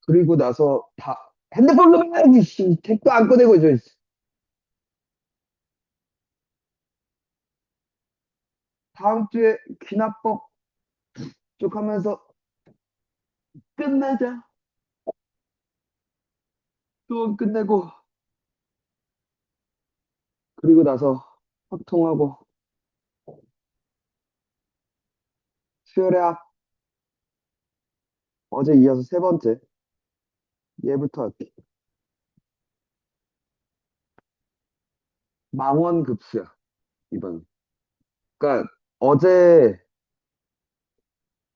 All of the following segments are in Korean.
그리고 나서 핸드폰로 해야지, 씨. 택도 안 꺼내고 있어. 다음 주에 귀납법 쭉 하면서 끝내자. 수업 끝내고, 그리고 나서 확통하고, 수요일에 어제 이어서 세 번째, 얘부터 할게. 망원급수야, 이번. 그러니까 어제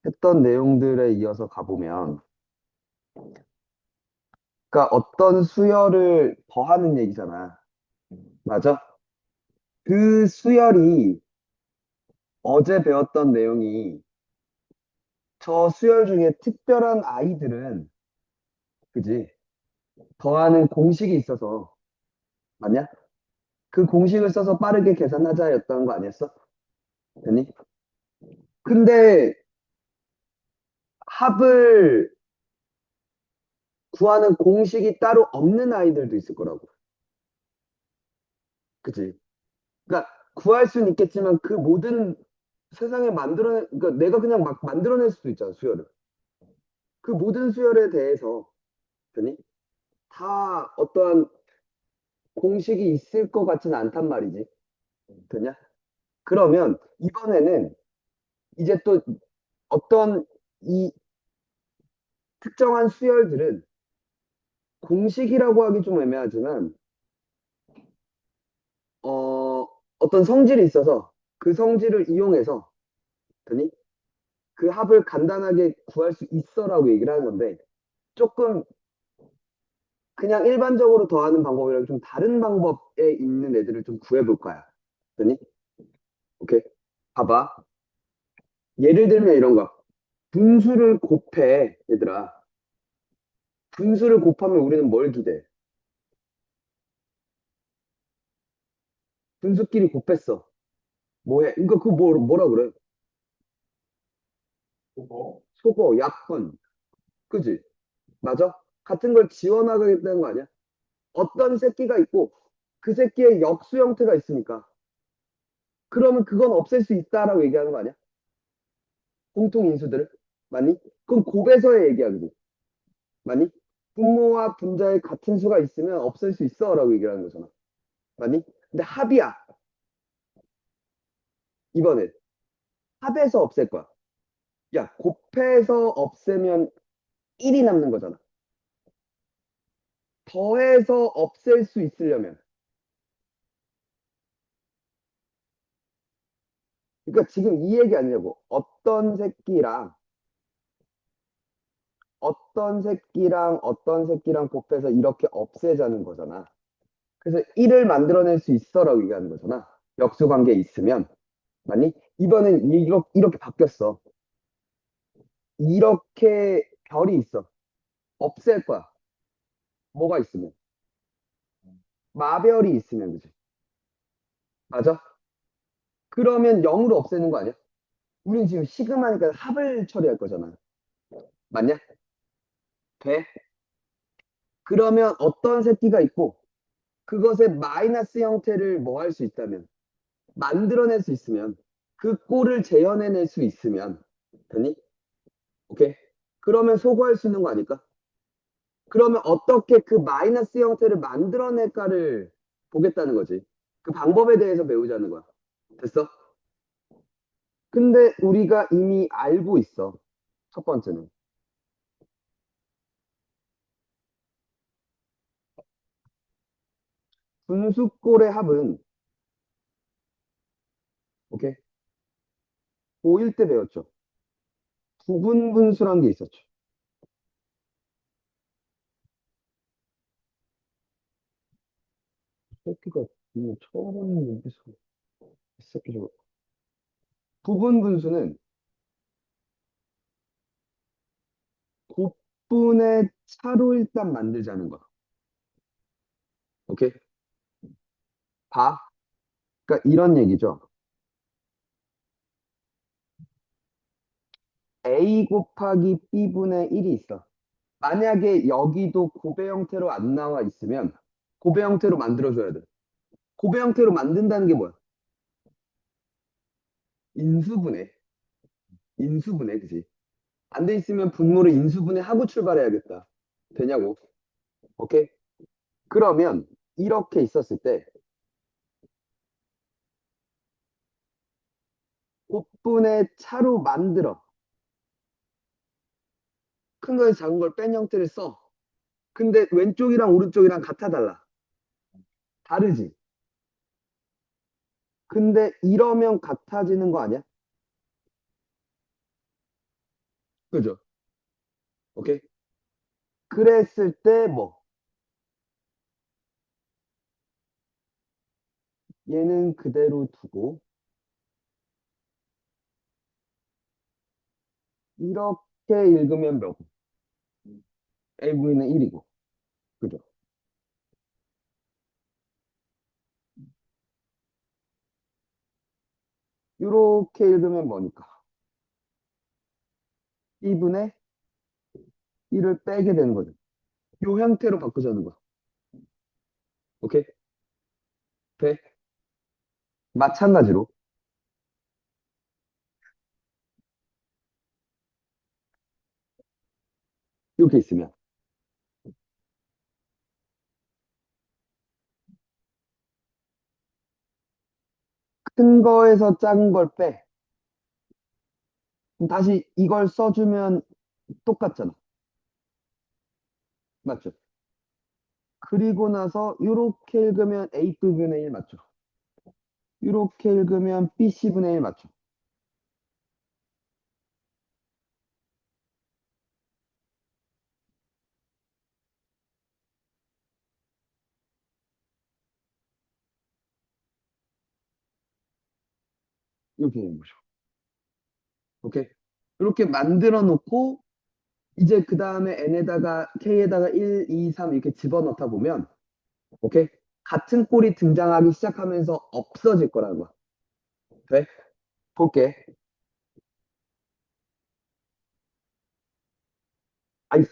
했던 내용들에 이어서 가보면, 그러니까 어떤 수열을 더하는 얘기잖아. 맞아? 그 수열이 어제 배웠던 내용이 저 수열 중에 특별한 아이들은, 그지? 더하는 공식이 있어서, 맞냐? 그 공식을 써서 빠르게 계산하자였던 거 아니었어? 됐니? 근데 합을 구하는 공식이 따로 없는 아이들도 있을 거라고. 그치? 그러니까 구할 수는 있겠지만 그 모든 세상에 그러니까 내가 그냥 막 만들어낼 수도 있잖아, 수열을. 그 모든 수열에 대해서, 되니? 다 어떠한 공식이 있을 것 같지는 않단 말이지. 되냐? 그러면 이번에는 이제 또 어떤 이 특정한 수열들은 공식이라고 하기 좀 애매하지만, 어떤 성질이 있어서 그 성질을 이용해서, 되니? 그 합을 간단하게 구할 수 있어라고 얘기를 하는 건데, 조금 그냥 일반적으로 더하는 방법이랑 좀 다른 방법에 있는 애들을 좀 구해볼 거야. 되니? 오케이. 봐봐. 예를 들면 이런 거. 분수를 곱해, 얘들아. 분수를 곱하면 우리는 뭘 기대해? 분수끼리 곱했어. 뭐해? 그러니까 그거 뭐라 그래? 소거, 약분. 그지? 맞아? 같은 걸 지워나가겠다는 거 아니야? 어떤 새끼가 있고 그 새끼의 역수 형태가 있으니까 그러면 그건 없앨 수 있다라고 얘기하는 거 아니야? 공통 인수들을. 맞니? 그건 곱해서의 얘기야, 그지? 맞니? 분모와 분자의 같은 수가 있으면 없앨 수 있어라고 얘기를 하는 거잖아. 맞니? 근데 합이야. 이번엔 합에서 없앨 거야. 야, 곱해서 없애면 1이 남는 거잖아. 더해서 없앨 수 있으려면, 그러니까 지금 이 얘기 아니냐고. 어떤 새끼랑 곱해서 이렇게 없애자는 거잖아. 그래서 1을 만들어낼 수 있어라고 얘기하는 거잖아. 역수 관계에 있으면. 맞니? 이번엔 이렇게 바뀌었어. 이렇게 별이 있어. 없앨 거야. 뭐가 있으면. 마별이 있으면, 그지? 맞아? 그러면 0으로 없애는 거 아니야? 우린 지금 시그마니까 합을 처리할 거잖아. 맞냐? 돼? 그러면 어떤 새끼가 있고, 그것의 마이너스 형태를 뭐 할 수 있다면, 만들어낼 수 있으면, 그 꼴을 재현해낼 수 있으면, 되니? 오케이? 그러면 소거할 수 있는 거 아닐까? 그러면 어떻게 그 마이너스 형태를 만들어낼까를 보겠다는 거지. 그 방법에 대해서 배우자는 거야. 됐어? 근데 우리가 이미 알고 있어. 첫 번째는. 분수꼴의 합은, 오케이? 고1 때 배웠죠. 부분분수란 게 있었죠. 새끼가 이거 처음 여기서 이 새끼 저거. 부분분수는 곱분의 차로 일단 만들자는 거야. 오케이? 봐. 그러니까 이런 얘기죠. A 곱하기 B분의 1이 있어. 만약에 여기도 고배 형태로 안 나와 있으면 고배 형태로 만들어줘야 돼. 고배 형태로 만든다는 게 뭐야? 인수분해. 인수분해, 그지? 안 돼 있으면 분모를 인수분해 하고 출발해야겠다. 되냐고. 오케이? 그러면 이렇게 있었을 때 곱분의 차로 만들어. 큰 거에서 작은 걸 뺀 형태를 써. 근데 왼쪽이랑 오른쪽이랑 같아 달라. 다르지? 근데 이러면 같아지는 거 아니야? 그죠? 오케이? 그랬을 때 뭐? 얘는 그대로 두고 이렇게 읽으면 몇? AV는 1이고. 그죠? 이렇게 읽으면 뭐니까? 2분의 1을 빼게 되는 거죠. 이 형태로 바꾸자는 거야. 오케이? 돼? 마찬가지로 이렇게 있으면 큰 거에서 작은 걸 빼. 그럼 다시 이걸 써주면 똑같잖아. 맞죠? 그리고 나서 이렇게 읽으면 A분의 1 맞죠? 이렇게 읽으면 BC분의 1 맞죠? 이렇게 되는 거죠. 오케이? 이렇게 만들어 놓고 이제 그 다음에 n에다가 k에다가 1, 2, 3 이렇게 집어넣다 보면 오케이? 같은 꼴이 등장하기 시작하면서 없어질 거라는 거야. 돼? 볼게. 아이,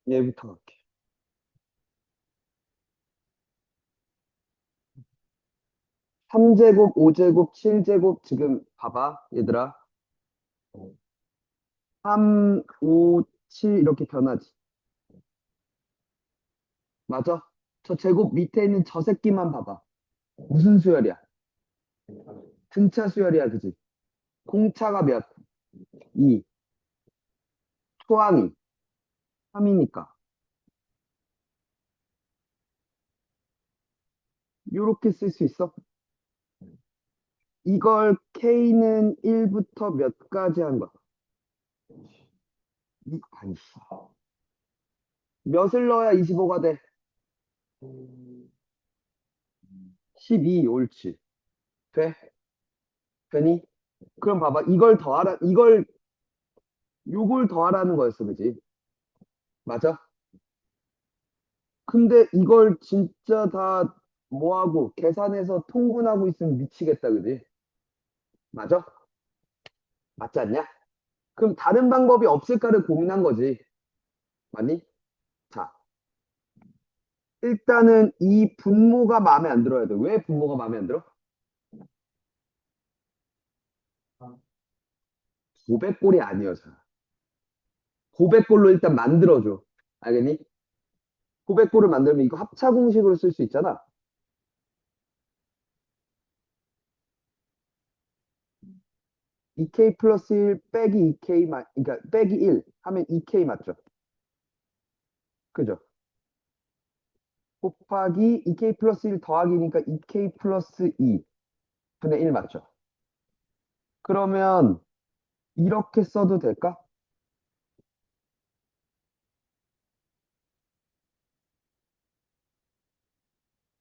얘부터 갈게. 3제곱, 5제곱, 7제곱 지금 봐봐 얘들아. 3, 5, 7 이렇게 변하지. 맞아? 저 제곱 밑에 있는 저 새끼만 봐봐. 무슨 수열이야? 등차 수열이야, 그지? 공차가 몇? 2. 초항이 3이니까. 이렇게 쓸 수 있어? 이걸 K는 1부터 몇까지 한 거야? 아니, 몇을 넣어야 25가 돼? 12, 옳지. 돼? 되니? 그럼 봐봐. 요걸 더하라는 거였어, 그지? 맞아? 근데 이걸 진짜 다 뭐하고 계산해서 통분하고 있으면 미치겠다, 그지? 맞아? 맞지 않냐? 그럼 다른 방법이 없을까를 고민한 거지. 맞니? 자, 일단은 이 분모가 마음에 안 들어야 돼. 왜 분모가 마음에 안 들어? 500골이 아니어서. 500골로 일단 만들어줘. 알겠니? 500골을 만들면 이거 합차 공식으로 쓸 수 있잖아. 2K 플러스 1 빼기 2K, 그러니까 빼기 1 하면 2K 맞죠? 그죠? 곱하기 2K 플러스 1 더하기니까 2K 플러스 2. 6분의 1 맞죠? 그러면 이렇게 써도 될까?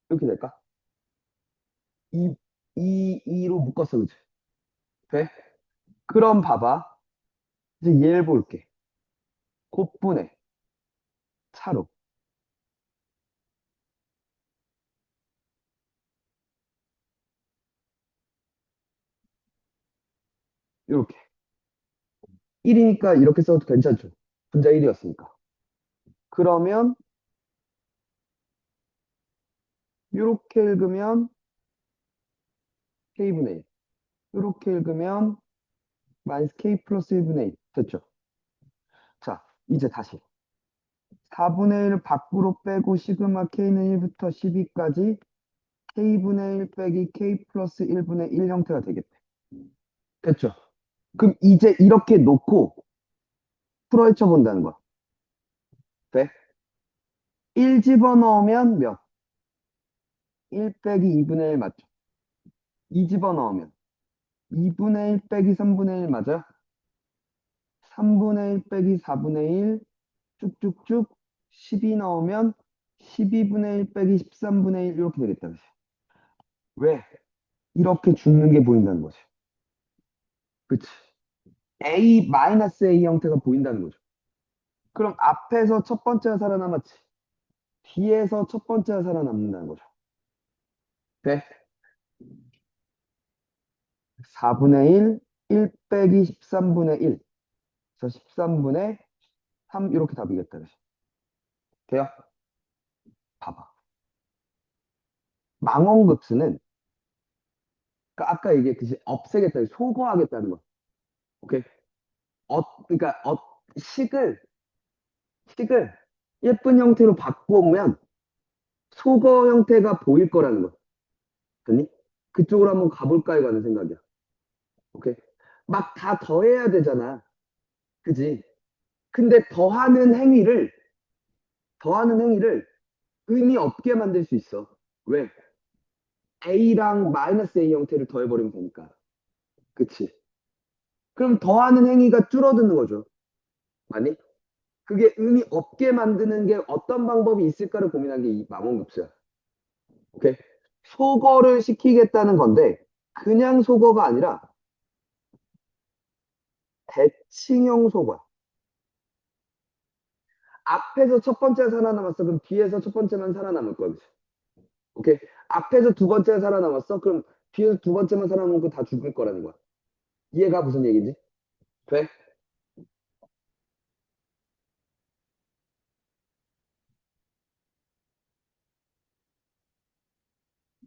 이렇게 될까? 2로 묶었어, 그치? 돼? 그럼 봐봐. 이제 얘를 볼게. 곱분의 차로. 이렇게. 1이니까 이렇게 써도 괜찮죠? 분자 1이었으니까. 그러면 이렇게 읽으면 k분의 1. 이렇게 읽으면 마이너스 k 플러스 1분의 1. 됐죠? 자, 이제 다시. 4분의 1 밖으로 빼고 시그마 k는 1부터 12까지 k분의 1 빼기 k 플러스 1분의 1 형태가 되겠대. 됐죠? 그럼 이제 이렇게 놓고 풀어헤쳐 본다는 거야. 돼? 1 집어넣으면 몇? 1 빼기 2분의 1 맞죠? 2 집어넣으면 2분의 1 빼기 3분의 1 맞아? 3분의 1 빼기 4분의 1 쭉쭉쭉 12 넣으면 12분의 1 빼기 13분의 1 이렇게 되겠다. 그치? 왜? 이렇게 죽는 게 보인다는 거지. 그치? A 마이너스 A 형태가 보인다는 거죠. 그럼 앞에서 첫 번째가 살아남았지. 뒤에서 첫 번째가 살아남는다는 거죠. 돼? 4분의 1, 1 빼기 13분의 1. 그래서 13분의 3 이렇게 답이겠다. 그치? 돼요? 봐봐. 망원급수는 그러니까 아까 얘기했듯이 없애겠다, 소거하겠다는 거. 오케이? 그러니까 식을 예쁜 형태로 바꾸면 소거 형태가 보일 거라는 거. 됐니? 그쪽으로 한번 가볼까 이거 하는 생각이야. 오케이? 막 다 더해야 되잖아. 그지? 근데 더하는 행위를 의미 없게 만들 수 있어. 왜? A랑 마이너스 A 형태를 더해버리면 되니까. 그치? 그럼 더하는 행위가 줄어드는 거죠. 맞니? 그게 의미 없게 만드는 게 어떤 방법이 있을까를 고민한 게 이 망원급수야. 오케이? 소거를 시키겠다는 건데, 그냥 소거가 아니라 대칭형 소거야. 앞에서 첫 번째가 살아남았어. 그럼 뒤에서 첫 번째만 살아남을 거야. 그치? 오케이? 앞에서 두 번째가 살아남았어. 그럼 뒤에서 두 번째만 살아남고 다 죽을 거라는 거야. 이해가 무슨 얘기인지? 돼?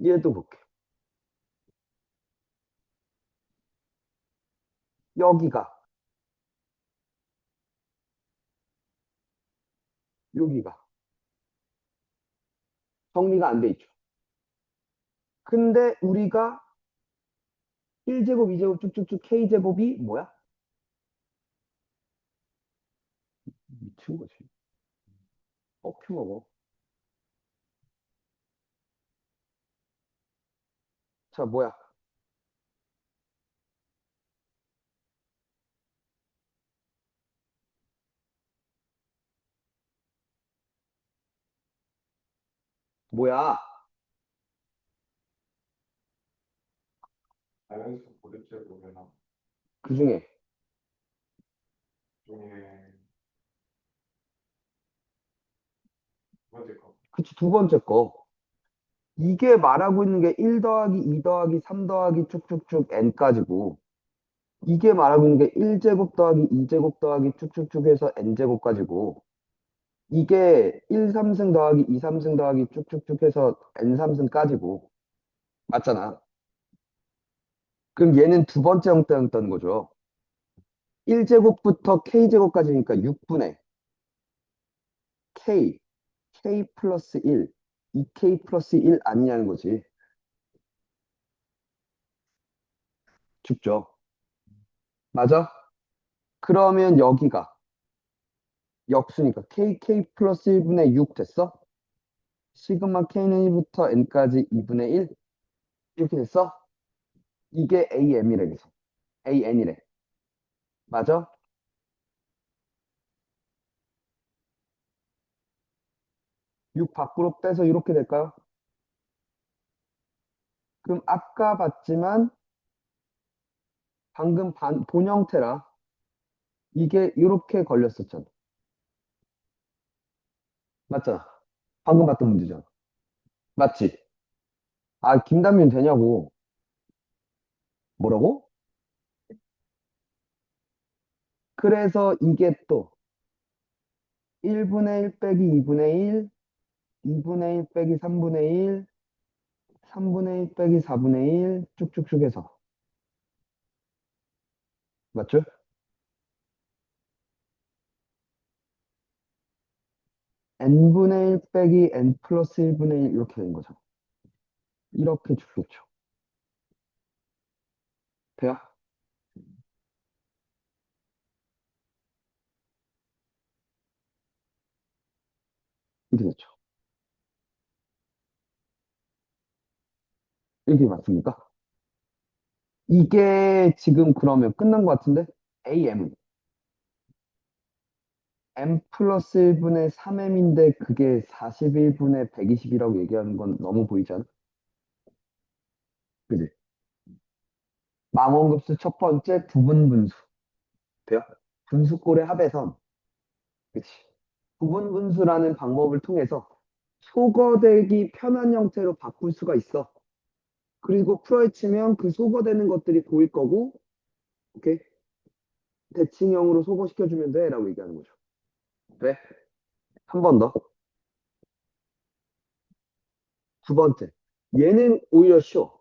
얘도 볼게. 여기가, 여기가 정리가 안 돼 있죠. 근데 우리가 1제곱, 2제곱 쭉쭉쭉 K제곱이 뭐야? 미친 거지. 뻑큐 먹어. 자, 뭐야? 뭐야? 자연수 고르째 보면 그 중에. 중에 두 번째 거. 그치, 두 번째 거. 이게 말하고 있는 게 1 더하기 2 더하기 3 더하기 쭉쭉쭉 n까지고, 이게 말하고 있는 게 1제곱 더하기 2제곱 더하기 쭉쭉쭉 해서 n제곱까지고, 이게 1, 3승 더하기 2, 3승 더하기 쭉쭉쭉 해서 n 3승까지고, 맞잖아. 그럼 얘는 두 번째 형태였던 거죠. 1제곱부터 k제곱까지니까 6분의 k, k 플러스 1, 2k 플러스 1 아니냐는 거지. 죽죠. 맞아? 그러면 여기가 역수니까 kk 플러스 1분의 6 됐어? 시그마 k는 1부터 n까지 2분의 1 이렇게 됐어? 이게 AM이래, 계속. AN이래. 맞아? 6 밖으로 빼서 이렇게 될까요? 그럼 아까 봤지만 방금 본 형태라 이게 이렇게 걸렸었잖아. 맞잖아. 방금 봤던 문제잖아. 맞지? 아, 김단민 되냐고. 뭐라고? 그래서 이게 또 1분의 1 빼기 2분의 1, 2분의 1 빼기 3분의 1, 3분의 1 빼기 4분의 1 쭉쭉쭉 해서. 맞죠? n분의 1 빼기 n 플러스 1분의 1 이렇게 되는 거죠. 이렇게 쭉쭉 쳐. 돼요? 이렇게 됐죠. 이렇게 맞습니까? 이게 지금 그러면 끝난 것 같은데? AM은 m 플러스 1분의 3m인데 그게 41분의 120이라고 얘기하는 건 너무 보이지 않아? 그지? 망원급수 첫 번째 부분분수. 돼요? 분수꼴의 합에선, 그치? 부분분수라는 방법을 통해서 소거되기 편한 형태로 바꿀 수가 있어. 그리고 풀어헤치면 그 소거되는 것들이 보일 거고, 오케이? 대칭형으로 소거시켜주면 돼. 라고 얘기하는 거죠. 왜? 한 번 더. 두 번째. 얘는 오히려 쉬워.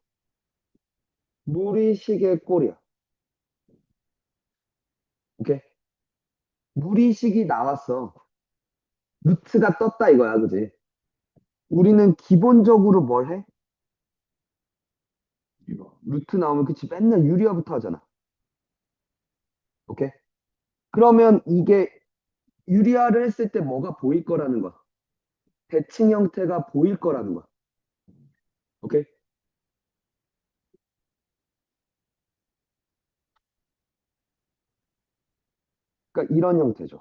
무리식의 꼴이야. 오케이? 무리식이 나왔어. 루트가 떴다 이거야, 그지? 우리는 기본적으로 뭘 해? 이거. 루트 나오면 그치 맨날 유리화부터 하잖아. 오케이? 그러면 이게 유리화를 했을 때 뭐가 보일 거라는 거야. 대칭 형태가 보일 거라는 거야. 오케이? 그러니까 이런 형태죠.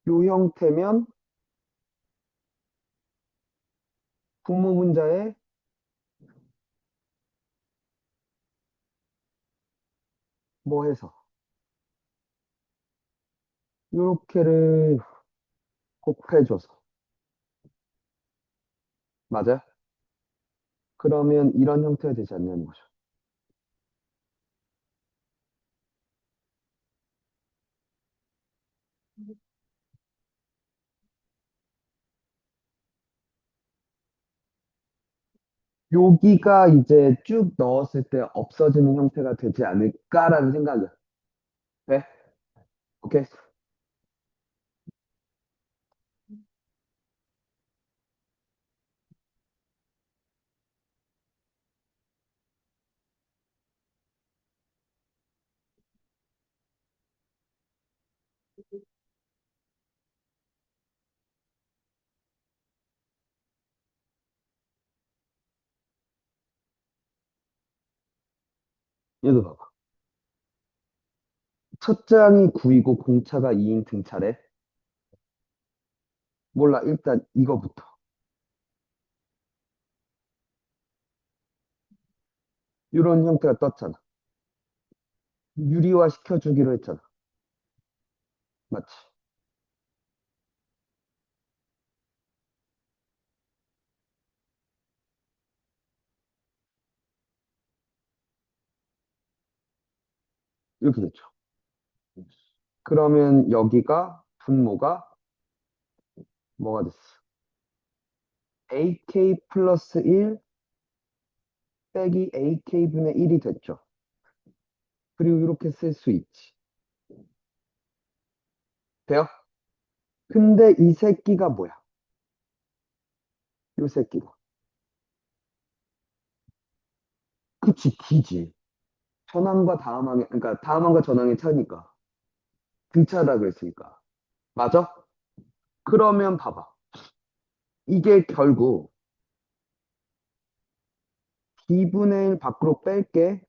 요 형태면 부모 분자에 뭐 해서 요렇게를 곱해줘서 맞아요? 그러면 이런 형태가 되지 않냐는 거죠. 여기가 이제 쭉 넣었을 때 없어지는 형태가 되지 않을까라는 생각이야. 네? 오케이? 얘도 봐봐. 첫 장이 9이고 공차가 2인 등차래. 몰라, 일단 이거부터. 이런 형태가 떴잖아. 유리화 시켜주기로 했잖아. 맞지? 이렇게 됐죠. 그러면 여기가 분모가 뭐가 됐어? AK 플러스 1 빼기 AK분의 1이 됐죠. 그리고 이렇게 쓸 수 있지. 돼요? 근데 이 새끼가 뭐야? 이 새끼가. 그치, 기지. 전항과 다음항의, 그러니까 다음항과 전항의 차니까. 등차라 그랬으니까. 맞아? 그러면 봐봐. 이게 결국 B분의 1 밖으로 뺄게.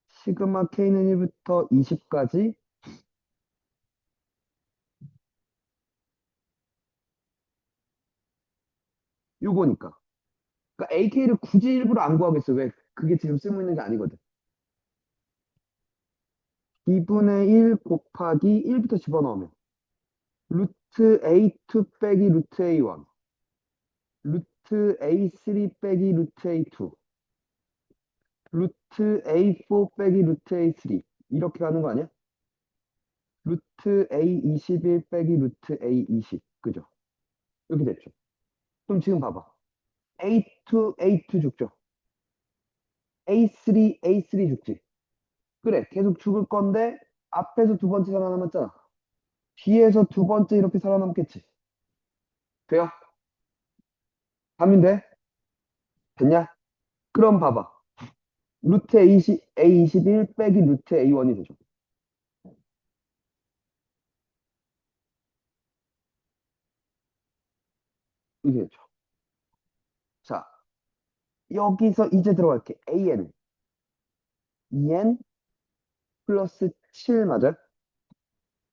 시그마 K는 1부터 20까지. 요거니까. 그러니까 AK를 굳이 일부러 안 구하겠어. 왜? 그게 지금 쓸모 있는 게 아니거든. B분의 1 곱하기 1부터 집어넣으면 루트 A2 빼기 루트 A1 루트 A3 빼기 루트 A2 루트 A4 빼기 루트 A3 이렇게 가는 거 아니야? 루트 A21 빼기 루트 A20 그죠? 이렇게 됐죠. 그럼 지금 봐봐. A2 죽죠. A3 죽지. 그래, 계속 죽을 건데 앞에서 두 번째 살아남았잖아. 뒤에서 두 번째 이렇게 살아남겠지. 돼요? 하면 돼? 됐냐? 그럼 봐봐. 루트 A21 빼기 루트 A1이 되죠. 이게 되죠. 자, 여기서 이제 들어갈게. AN. 2N 플러스 7 맞아요?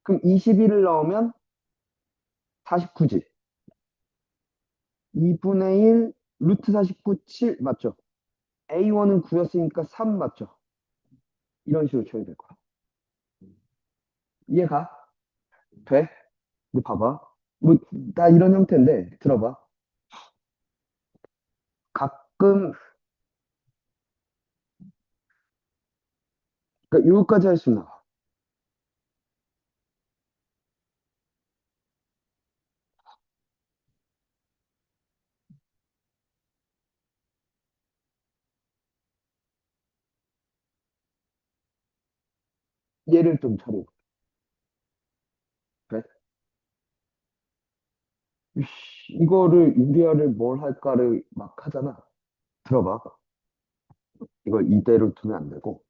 그럼 21을 넣으면 49지. 2분의 1 루트 49, 7 맞죠? A1은 9였으니까 3 맞죠? 이런 식으로 쳐야 될 거야. 이해가? 돼? 근데 봐봐. 뭐, 나 이런 형태인데, 들어봐. 가끔, 그러니까 요거까지 할 수 있나? 얘를 좀 처리해. 그래? 이거를, 유리아를 뭘 할까를 막 하잖아. 들어봐. 이걸 이대로 두면 안 되고,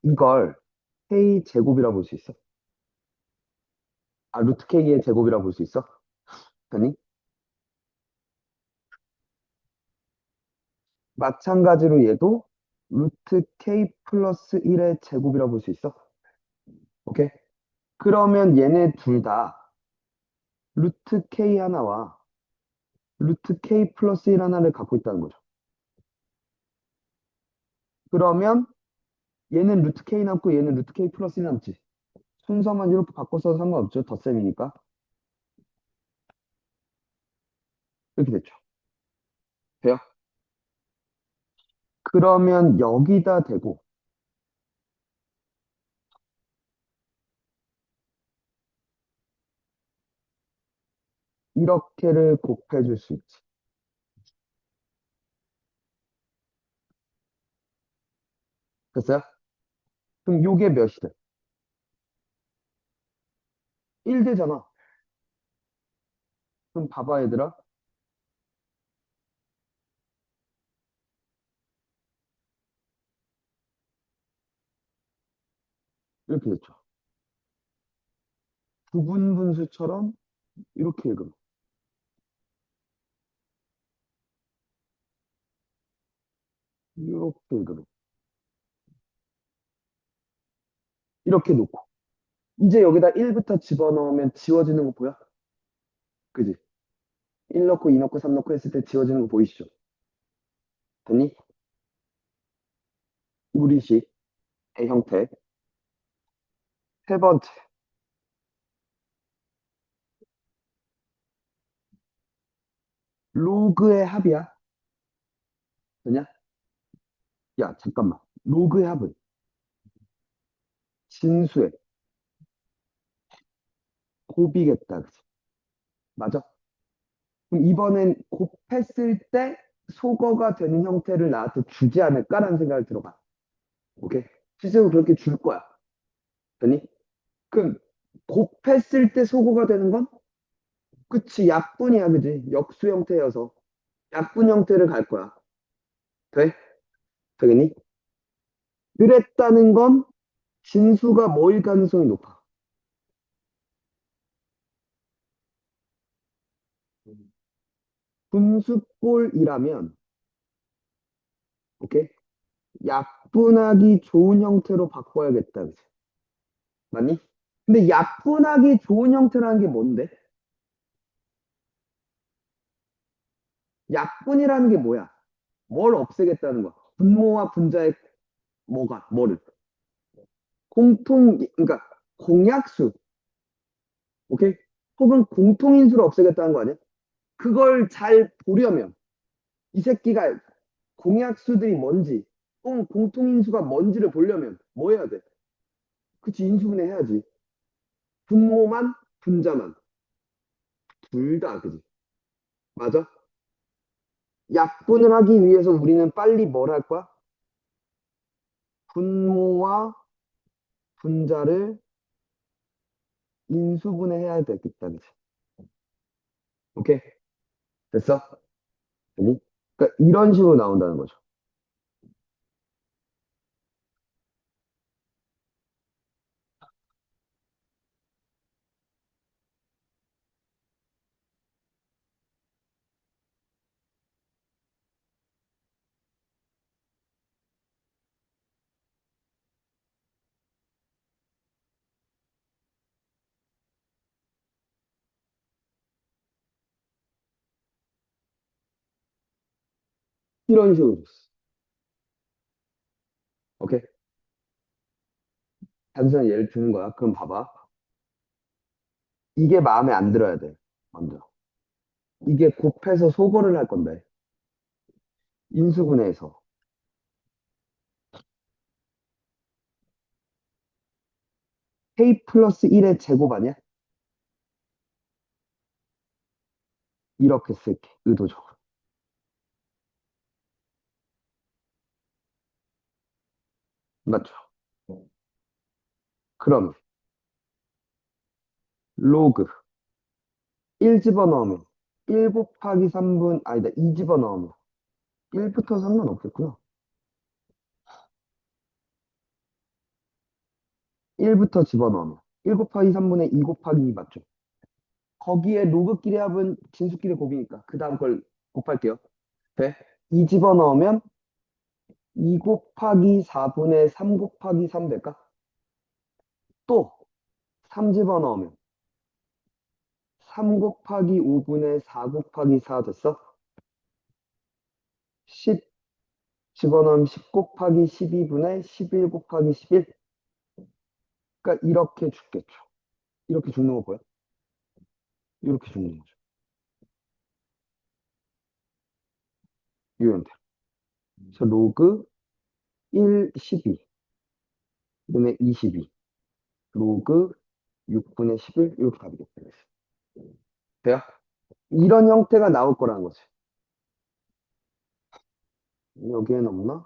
이걸 K 제곱이라고 볼 수 있어. 아, 루트 K의 제곱이라고 볼 수 있어? 아니? 마찬가지로 얘도 루트 K 플러스 1의 제곱이라고 볼 수 있어. 오케이? 그러면 얘네 둘 다 루트 K 하나와 루트 K 플러스 1 하나를 갖고 있다는 거죠. 그러면 얘는 루트 K 남고 얘는 루트 K 플러스 1 남지. 순서만 이렇게 바꿔서 상관없죠. 덧셈이니까. 이렇게 됐죠. 돼요? 그러면 여기다 대고 이렇게를 곱해줄 수 있지. 됐어요? 그럼 요게 몇이 돼? 1 되잖아. 그럼 봐봐 얘들아. 이렇게 됐죠. 부분분수처럼 이렇게 읽으면 이렇게 읽으면 이렇게 놓고 이제 여기다 1부터 집어넣으면 지워지는 거 보여? 그지? 1 넣고 2 넣고 3 넣고 했을 때 지워지는 거 보이시죠? 됐니? 우리식 의 형태. 세 번째, 로그의 합이야. 되냐? 야, 잠깐만. 로그의 합은 진수의 곱이겠다. 그지? 맞아? 그럼 이번엔 곱했을 때 소거가 되는 형태를 나한테 주지 않을까라는 생각이 들어봐. 오케이? 실제로 그렇게 줄 거야. 됐니? 그럼 곱했을 때 소거가 되는 건? 그치, 약분이야, 그지? 역수 형태여서. 약분 형태를 갈 거야. 돼? 되겠니? 그랬다는 건 진수가 뭐일 가능성이 높아. 분수꼴이라면, 오케이? 약분하기 좋은 형태로 바꿔야겠다. 그치? 맞니? 근데 약분하기 좋은 형태라는 게 뭔데? 약분이라는 게 뭐야? 뭘 없애겠다는 거야? 분모와 분자의 뭐를? 그러니까 공약수, 오케이? 혹은 공통인수를 없애겠다는 거 아니야? 그걸 잘 보려면 이 새끼가 공약수들이 뭔지, 혹은 공통인수가 뭔지를 보려면 뭐 해야 돼? 그치, 인수분해 해야지. 분모만, 분자만. 둘 다, 그지? 맞아? 약분을 하기 위해서 우리는 빨리 뭘 할 거야? 분모와 분자를 인수분해해야 되겠다, 그치? 오케이? 됐어? 됐니? 그러니까 이런 식으로 나온다는 거죠. 이런 식으로 줬어. 오케이? 단순한 예를 드는 거야. 그럼 봐봐. 이게 마음에 안 들어야 돼. 먼저. 이게 곱해서 소거를 할 건데. 인수분해에서. k 플러스 1의 제곱 아니야? 이렇게 쓸게. 의도적으로. 맞죠? 그럼 로그 1 집어넣으면 1 곱하기 3분 아니다 2 집어넣으면 1부터 3은 없겠구나. 1부터 집어넣으면 1 곱하기 3분의 2 곱하기 2 맞죠? 거기에 로그끼리 합은 진수끼리 곱이니까 그 다음 걸 곱할게요. 돼? 2 집어넣으면 2 곱하기 4분의 3 곱하기 3 될까? 또 3 집어넣으면 3 곱하기 5분의 4 곱하기 4 됐어? 10 집어넣으면 10 곱하기 12분의 11 곱하기 11. 그러니까 이렇게 죽겠죠. 이렇게 죽는 거 보여? 이렇게 죽는 거죠. 이 형태. 그래서 로그 1, 12 분의 22 로그 6분의 11 이렇게 답이겠다. 돼요? 이런 형태가 나올 거라는 거지. 여기에는 없나?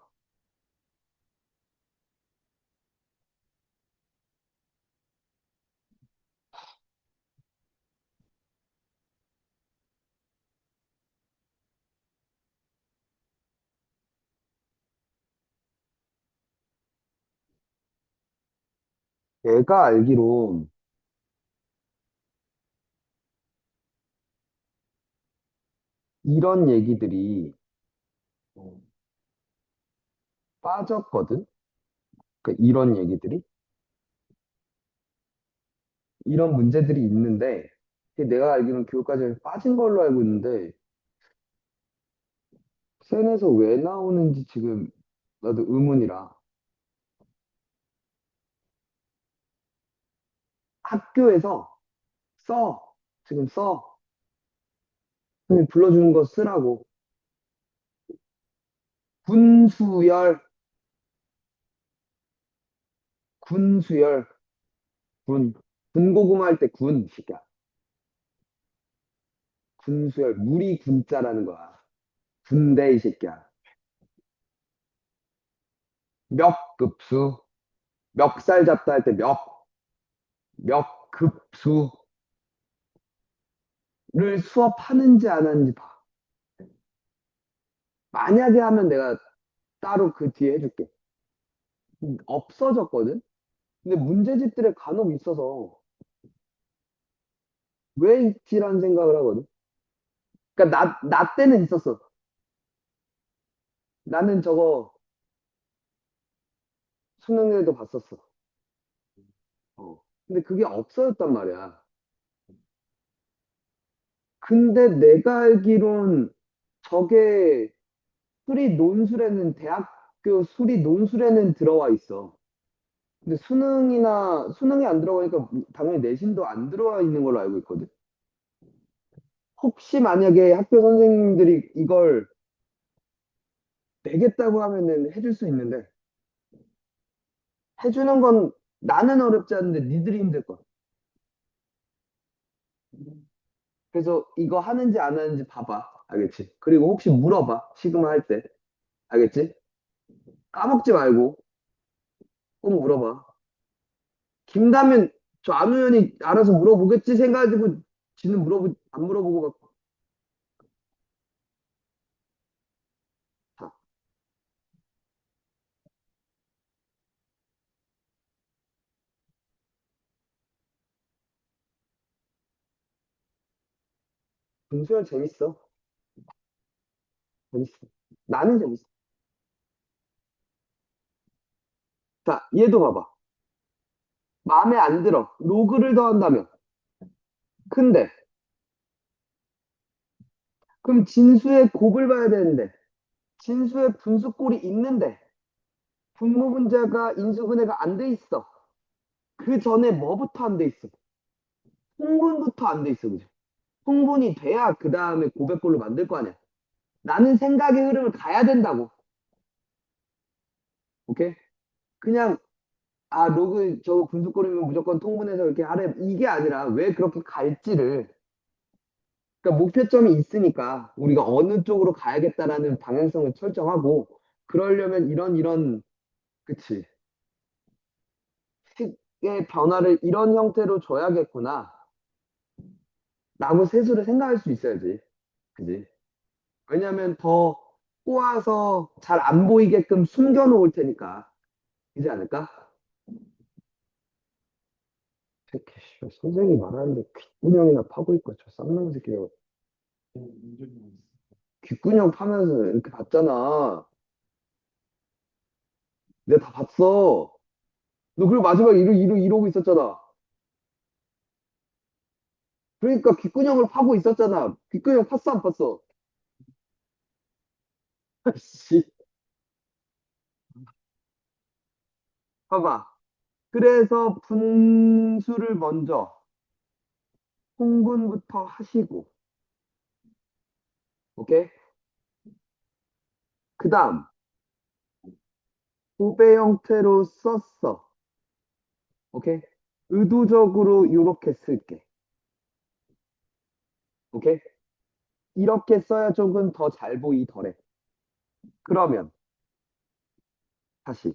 내가 알기로 이런 얘기들이 빠졌거든? 그러니까 이런 얘기들이? 이런 문제들이 있는데 내가 알기로는 교육과정에 빠진 걸로 알고 있는데 센에서 왜 나오는지 지금 나도 의문이라 학교에서 써 지금 써 선생님 불러주는 거 쓰라고 군수열 군수열 군 군고구마 할 때 군 시끼야 군수열 물이 군자라는 거야 군대 이 새끼야 멱급수 멱살 잡다 할 때 멱급수를 수업하는지 안 하는지 봐 만약에 하면 내가 따로 그 뒤에 해줄게 없어졌거든 근데 문제집들에 간혹 있어서 왜 있지라는 생각을 하거든 그러니까 나 때는 있었어. 나는 저거 수능에도 봤었어. 근데 그게 없어졌단 말이야. 근데 내가 알기론 저게 대학교 수리 논술에는 들어와 있어. 근데 수능에 안 들어가니까 당연히 내신도 안 들어와 있는 걸로 알고 있거든. 혹시 만약에 학교 선생님들이 이걸 내겠다고 하면은 해줄 수 있는데, 해주는 건 나는 어렵지 않은데 니들이 힘들 거야. 그래서 이거 하는지 안 하는지 봐봐. 알겠지? 그리고 혹시 물어봐. 시그마 할 때. 알겠지? 까먹지 말고 꼭 물어봐. 김다면 저 안우현이 알아서 물어보겠지 생각하고 지는 안 물어보고 막 자, 분수형 재밌어. 재밌어. 나는 재밌어. 자, 얘도 봐봐. 마음에 안 들어. 로그를 더한다면. 근데 그럼 진수의 곱을 봐야 되는데 진수의 분수꼴이 있는데 분모분자가 인수분해가 안 돼 있어. 그 전에 뭐부터 안 돼 있어? 통분부터 안 돼 있어. 그죠? 통분이 돼야 그 다음에 고백꼴로 만들 거 아니야. 나는 생각의 흐름을 가야 된다고. 오케이? 그냥 로그 저거 분수꼴이면 무조건 통분해서 이렇게 하래. 이게 아니라 왜 그렇게 갈지를. 그러니까 목표점이 있으니까 우리가 어느 쪽으로 가야겠다라는 방향성을 설정하고 그러려면 이런 그치. 식의 변화를 이런 형태로 줘야겠구나. 라고 세수를 생각할 수 있어야지. 그지? 왜냐면 더 꼬아서 잘 안 보이게끔 숨겨 놓을 테니까. 그지 않을까? 새끼, 씨발, 선생님이 말하는데 귓구녕이나 파고 있고 저 쌍놈 새끼가 문제는 귓구녕 파면서 이렇게 봤잖아. 내가 다 봤어. 너 그리고 마지막에 이러고 있었잖아. 그러니까 귓구녕을 파고 있었잖아. 귓구녕 팠어, 안 팠어? 씨. 봐봐. 그래서 분수를 먼저 통분부터 하시고, 오케이? 그 다음, 후배 형태로 썼어. 오케이? 의도적으로 이렇게 쓸게. 오케이? 이렇게 써야 조금 더 잘 보이더래. 그러면 다시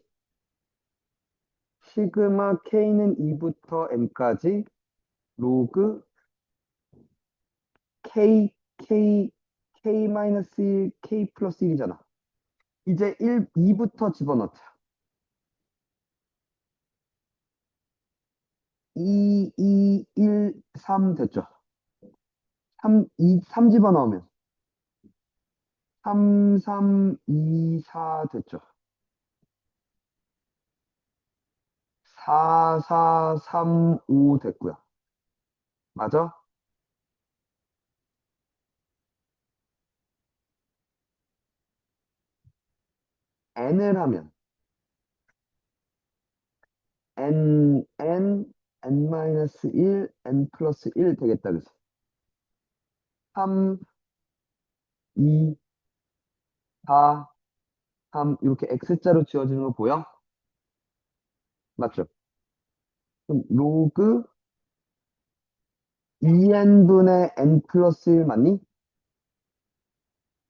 시그마 K는 2부터 M까지 로그 K, K, K-1, K 플러스 1이잖아. 이제 2부터 집어넣자. 2, 2, 1, 3 됐죠? 3 집어넣으면 3, 3, 2, 4 됐죠? 4, 4, 3, 5 됐고요. 맞아? n을 하면 n-1, n 플러스 1 되겠다. 그래서 3, 2, 4, 3 이렇게 x자로 지워지는 거 보여? 맞죠? 그럼 로그 2n분의 n 플러스 1 맞니?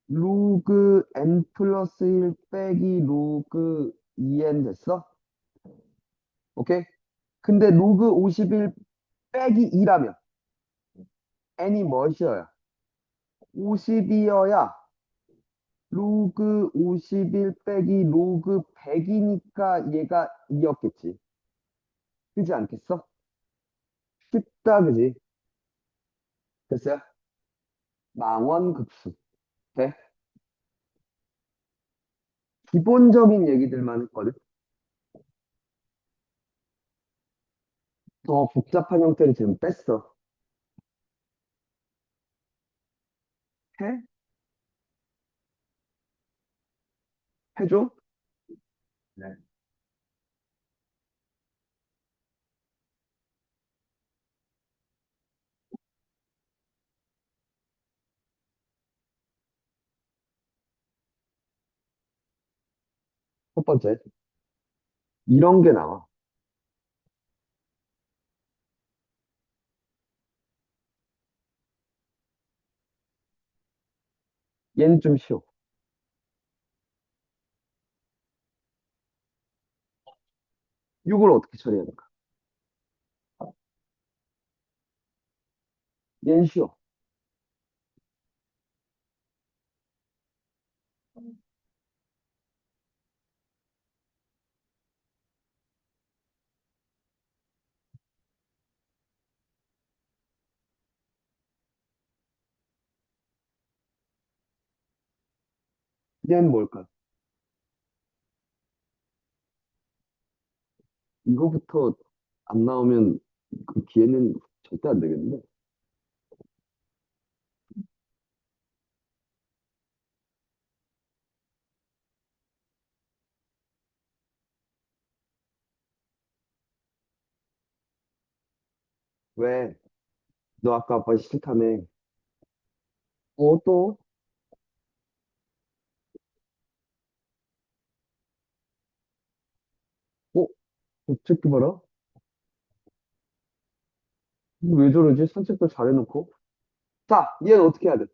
로그 n 플러스 1 빼기 로그 2n 됐어? 오케이? 근데 로그 51 빼기 2라면 n이 무엇이어야? 50이어야 로그 51 빼기 로그 100이니까 얘가 2였겠지. 그지 않겠어? 쉽다, 그지? 됐어요? 망원급수. 돼? 기본적인 얘기들만 했거든. 더 복잡한 형태를 지금 뺐어. 해? 해줘? 네. 첫 번째. 이런 게 나와. 얘는 좀 쉬워. 이걸 어떻게 처리해야 될까? 얘는 쉬워. 얘는 뭘까? 이거부터 안 나오면 그 기회는 절대 안 되겠는데? 왜? 너 아까 아빠 싫다며. 또? 어? 저 새끼 봐라? 왜 저러지? 산책도 잘해놓고. 자, 얘는 어떻게 해야 돼?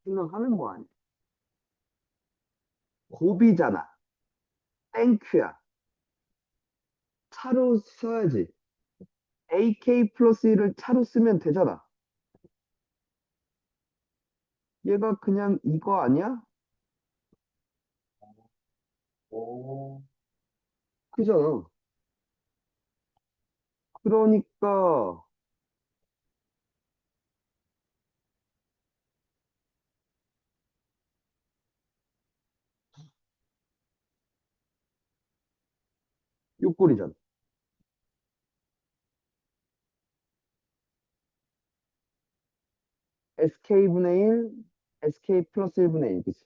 생각하는 거 아니야? 고비잖아. 땡큐야. 차로 써야지. AK 플러스 1을 차로 쓰면 되잖아. 얘가 그냥 이거 아니야? 오, 그잖아. 그러니까 요 꼴이잖아. SK분의 1, SK 플러스 1분의 1, 그치?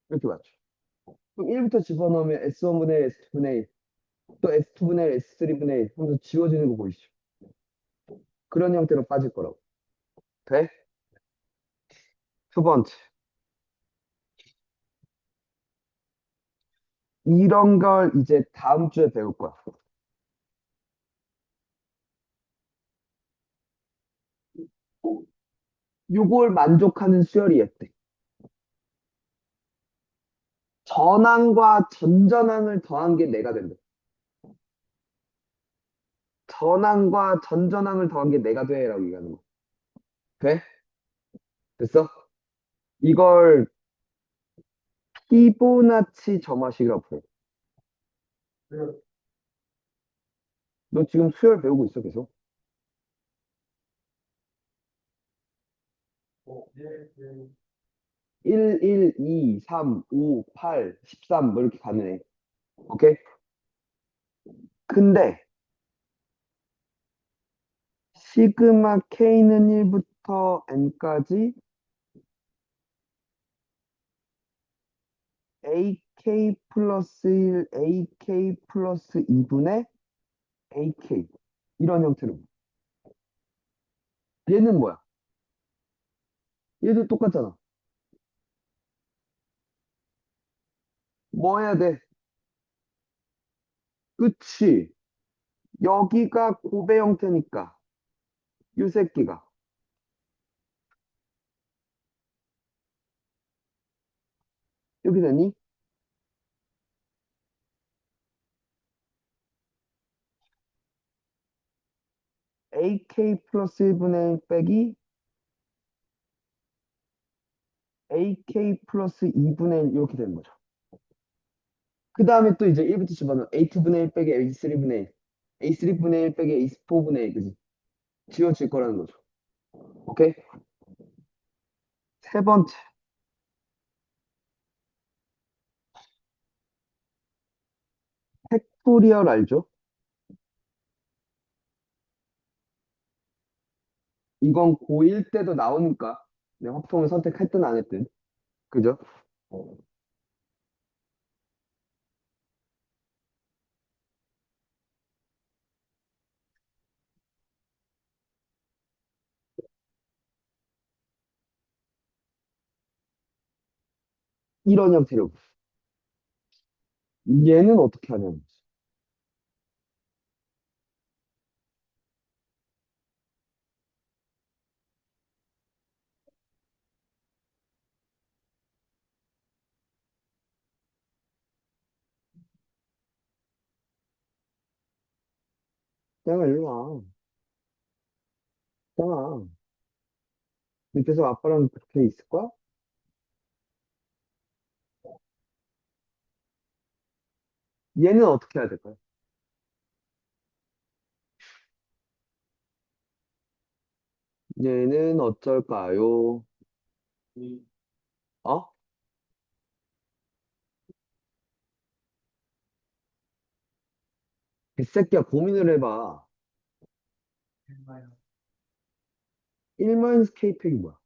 이렇게 맞죠. 그럼 1부터 집어넣으면 S1분의 1, S2분의 1, 또 S2분의 1, S3분의 1 하면서 지워지는 거 보이시죠? 그런 형태로 빠질 거라고. 돼? 두 번째. 이런 걸 이제 다음 주에 배울 거야. 요걸 만족하는 수열이 있대. 전항과 전전항을 더한 게 내가 된대. 전항과 전전항을 더한 게 내가 돼라고 얘기하는 거. 돼? 됐어? 이걸 피보나치 점화식이라고 불러. 그, 너 지금 수열 배우고 있어, 계속? 예, 예. 1, 1, 2, 3, 5, 8, 13, 뭐 이렇게 가는 애. 오케이? 근데, 시그마 K는 1부터 N까지 AK 플러스 1, AK 플러스 2분의 AK. 이런 형태로. 얘는 뭐야? 얘도 똑같잖아. 뭐 해야 돼? 그치. 여기가 고배 형태니까. 이 새끼가. 여기 되니? AK 플러스 1분의 1 빼기 AK 플러스 2분의 1 이렇게 되는 거죠. 그 다음에 또 이제 1부터 집어넣으면 A2분의 1 빼기 A3분의 1, A3분의 1 빼기 A4분의 1, 그지? 지워질 거라는 거죠. 오케이? 세 번째, 팩토리얼 알죠? 이건 고1 때도 나오니까 내 확통을 선택했든 안 했든, 그죠? 1원 형태로. 얘는 어떻게 하냐는 거지. 땡아, 일로 와. 땡아, 밑에서 아빠랑 그렇게 있을 거야? 얘는 어떻게 해야 될까요? 얘는 어쩔까요? 어? 이 새끼야, 고민을 해봐. 1-K 팩이 뭐야?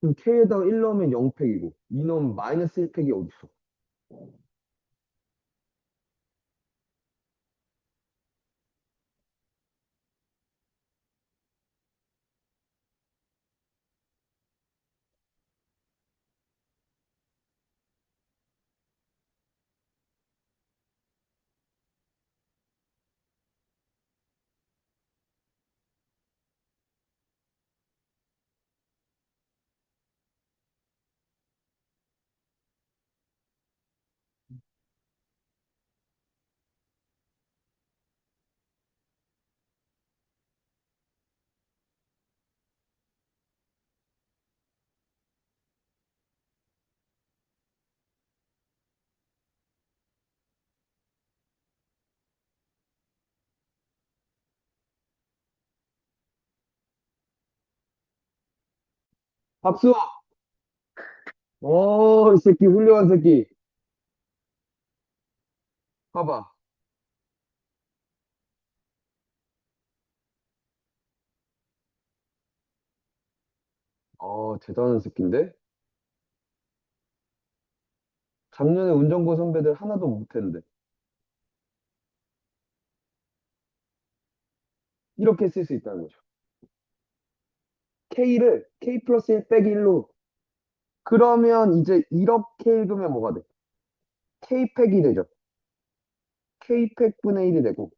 그럼 K에다가 1 넣으면 0팩이고, 2 넣으면 마이너스 1팩이 어딨어? 박수! 이 새끼, 훌륭한 새끼. 봐봐. 대단한 새끼인데? 작년에 운전고 선배들 하나도 못했는데. 이렇게 쓸 수 있다는 거죠. K를 K 플러스 1 빼기 1로. 그러면 이제 이렇게 읽으면 뭐가 돼? K팩이 되죠. K팩분의 1이 되고,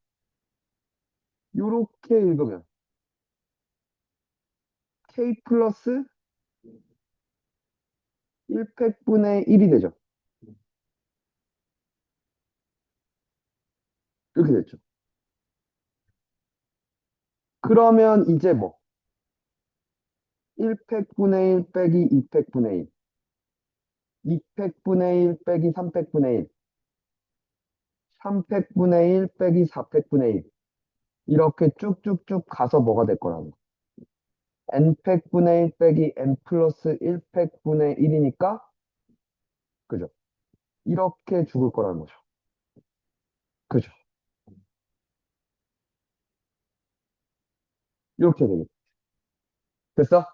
요렇게 읽으면 K 플러스 1팩분의 1이 되죠. 이렇게 됐죠. 그러면 이제 뭐? 1팩분의 1 빼기 2팩분의 1, 2팩분의 1 빼기 3팩분의 1, 3팩분의 1 빼기 4팩분의 1. 이렇게 쭉쭉쭉 가서 뭐가 될 거라고. n팩분의 1 빼기 n 플러스 1팩분의 1이니까, 그죠? 이렇게 죽을 거라는 거죠. 그죠? 이렇게 되겠죠. 됐어?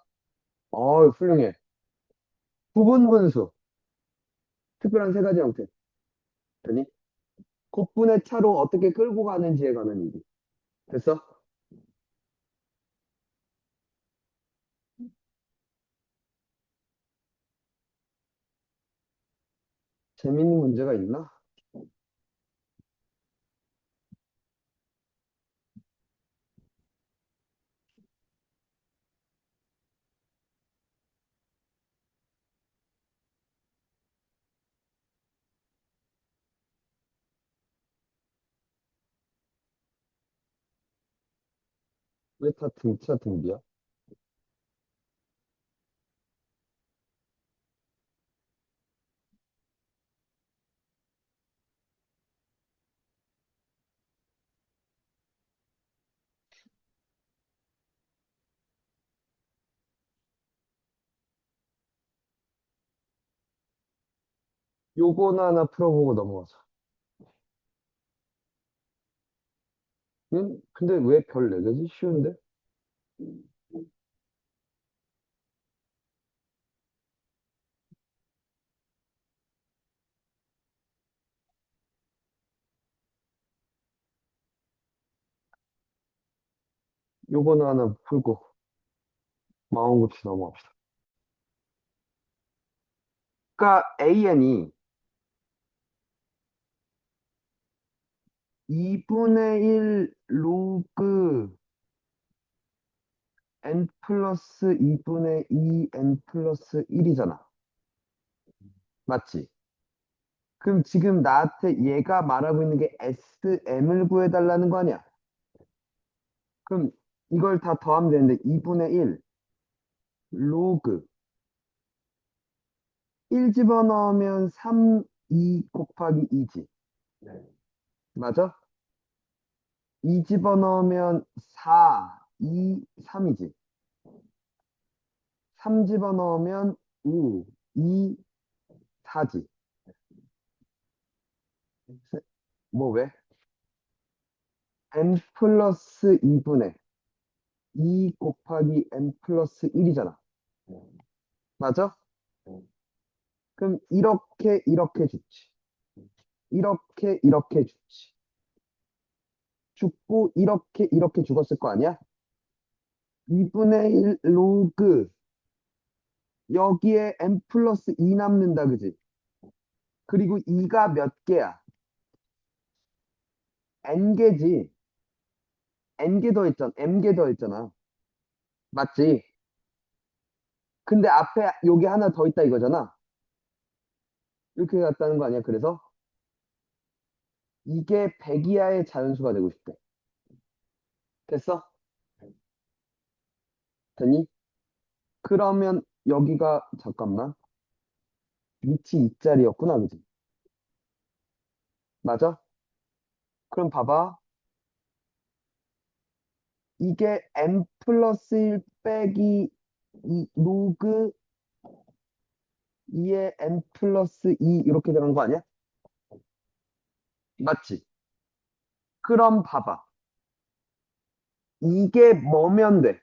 훌륭해. 부분분수. 특별한 세 가지 형태. 되니? 곱분의 차로 어떻게 끌고 가는지에 관한 얘기. 됐어? 재밌는 문제가 있나? 왜 다 등차 등비야? 요거는 하나 풀어보고 넘어가자. 근데 왜 별 4개지? 쉬운데? 요거는 하나 풀고 마음급식 넘어갑시다. 그러니까 AN이 2분의 1 로그 n 플러스 2분의 2 n 플러스 1이잖아. 맞지? 그럼 지금 나한테 얘가 말하고 있는 게 SM을 구해달라는 거 아니야? 그럼 이걸 다 더하면 되는데 2분의 1 로그 1 집어넣으면 3, 2 곱하기 2지. 네. 맞아? 2 집어넣으면 4, 2, 3이지. 3 집어넣으면 5, 2, 4지. 뭐 왜? n 플러스 2분의 2 곱하기 n 플러스 1이잖아. 맞아? 그럼 이렇게 이렇게 죽지. 이렇게 이렇게 죽지. 죽고 이렇게 이렇게 죽었을 거 아니야? 2분의 1 로그 여기에 n 플러스 2 남는다 그지? 그리고 2가 몇 개야? n개지. n개 더 있잖아. m개 더 있잖아. 맞지? 근데 앞에 여기 하나 더 있다 이거잖아. 이렇게 갔다는 거 아니야? 그래서 이게 100 이하의 자연수가 되고 싶대. 됐어? 됐니? 그러면 여기가 잠깐만 위치 2짜리였구나 그지? 맞아? 그럼 봐봐. 이게 n 플러스 1 빼기 이 로그 2의 n 플러스 2 이렇게 되는 거 아니야? 맞지? 그럼 봐봐. 이게 뭐면 돼?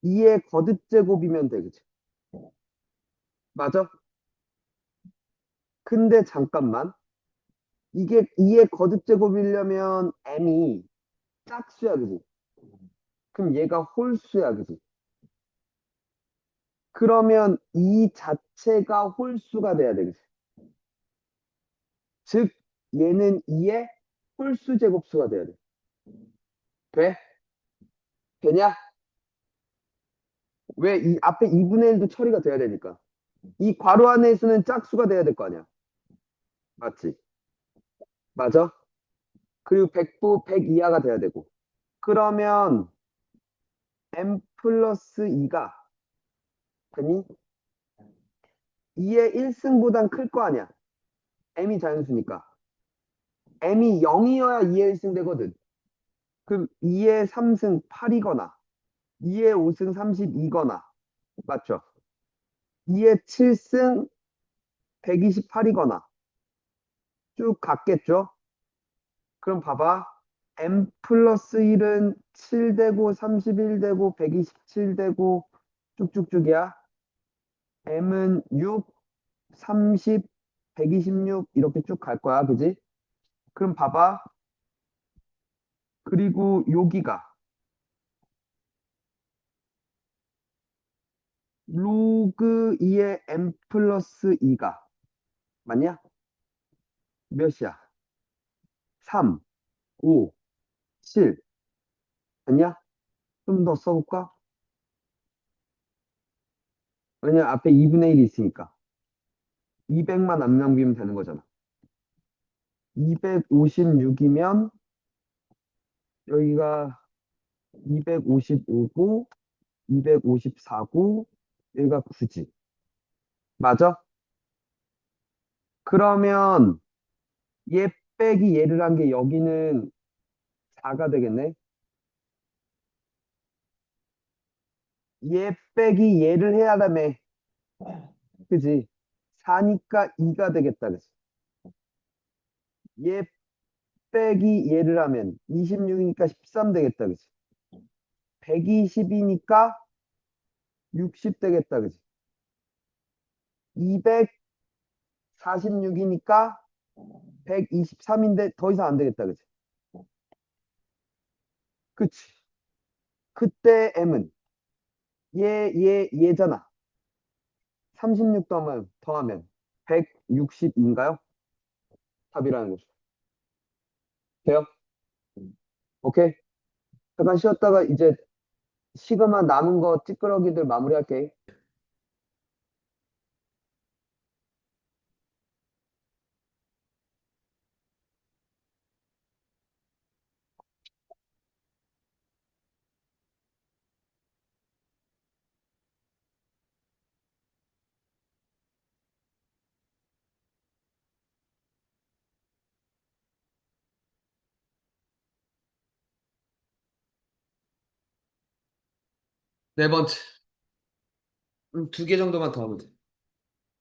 2의 거듭제곱이면 돼, 그치? 맞아? 근데 잠깐만. 이게 2의 거듭제곱이려면 n이 짝수야, 그지? 그럼 얘가 홀수야, 그지? 그러면 이 자체가 홀수가 돼야 돼, 그지? 즉, 얘는 2의 홀수 제곱수가 돼야 돼. 돼? 되냐? 왜 이 앞에 2분의 1도 처리가 돼야 되니까. 이 괄호 안에서는 짝수가 돼야 될 거 아니야. 맞지? 맞아? 그리고 100부 100 이하가 돼야 되고. 그러면 m 플러스 2가 되니? 2의 1승보단 클 거 아니야. m이 자연수니까. m이 0이어야 2의 1승 되거든. 그럼 2의 3승 8이거나 2의 5승 32거나 맞죠? 2의 7승 128이거나 쭉 갔겠죠? 그럼 봐봐. m 플러스 1은 7되고 31되고 127되고 쭉쭉쭉이야. m은 6, 30, 126 이렇게 쭉 갈 거야. 그지? 그럼 봐봐. 그리고 여기가 로그 2의 m 플러스 2가 맞냐? 몇이야? 3, 5, 7 됐냐? 좀 더 써볼까? 왜냐 앞에 2분의 1이 있으니까 200만 안 남기면 되는 거잖아. 256이면 여기가 255고, 254고, 얘가 9지. 맞아? 그러면 얘 빼기 얘를 한 게 여기는 4가 되겠네? 얘 빼기 얘를 해야 하다며. 그지? 4니까 2가 되겠다. 그지? 얘 빼기 얘를 하면 26이니까 13 되겠다. 그지? 120이니까 60 되겠다. 그지? 246이니까 123인데 더 이상 안 되겠다. 그지? 그치? 그때 M은 얘잖아. 36 더하면 160인가요? 답이라는 거죠. 돼요? 오케이? 잠깐 쉬었다가 이제 시그마 남은 거 찌끄러기들 마무리할게. 네 번째. 2개 정도만 더 하면 돼.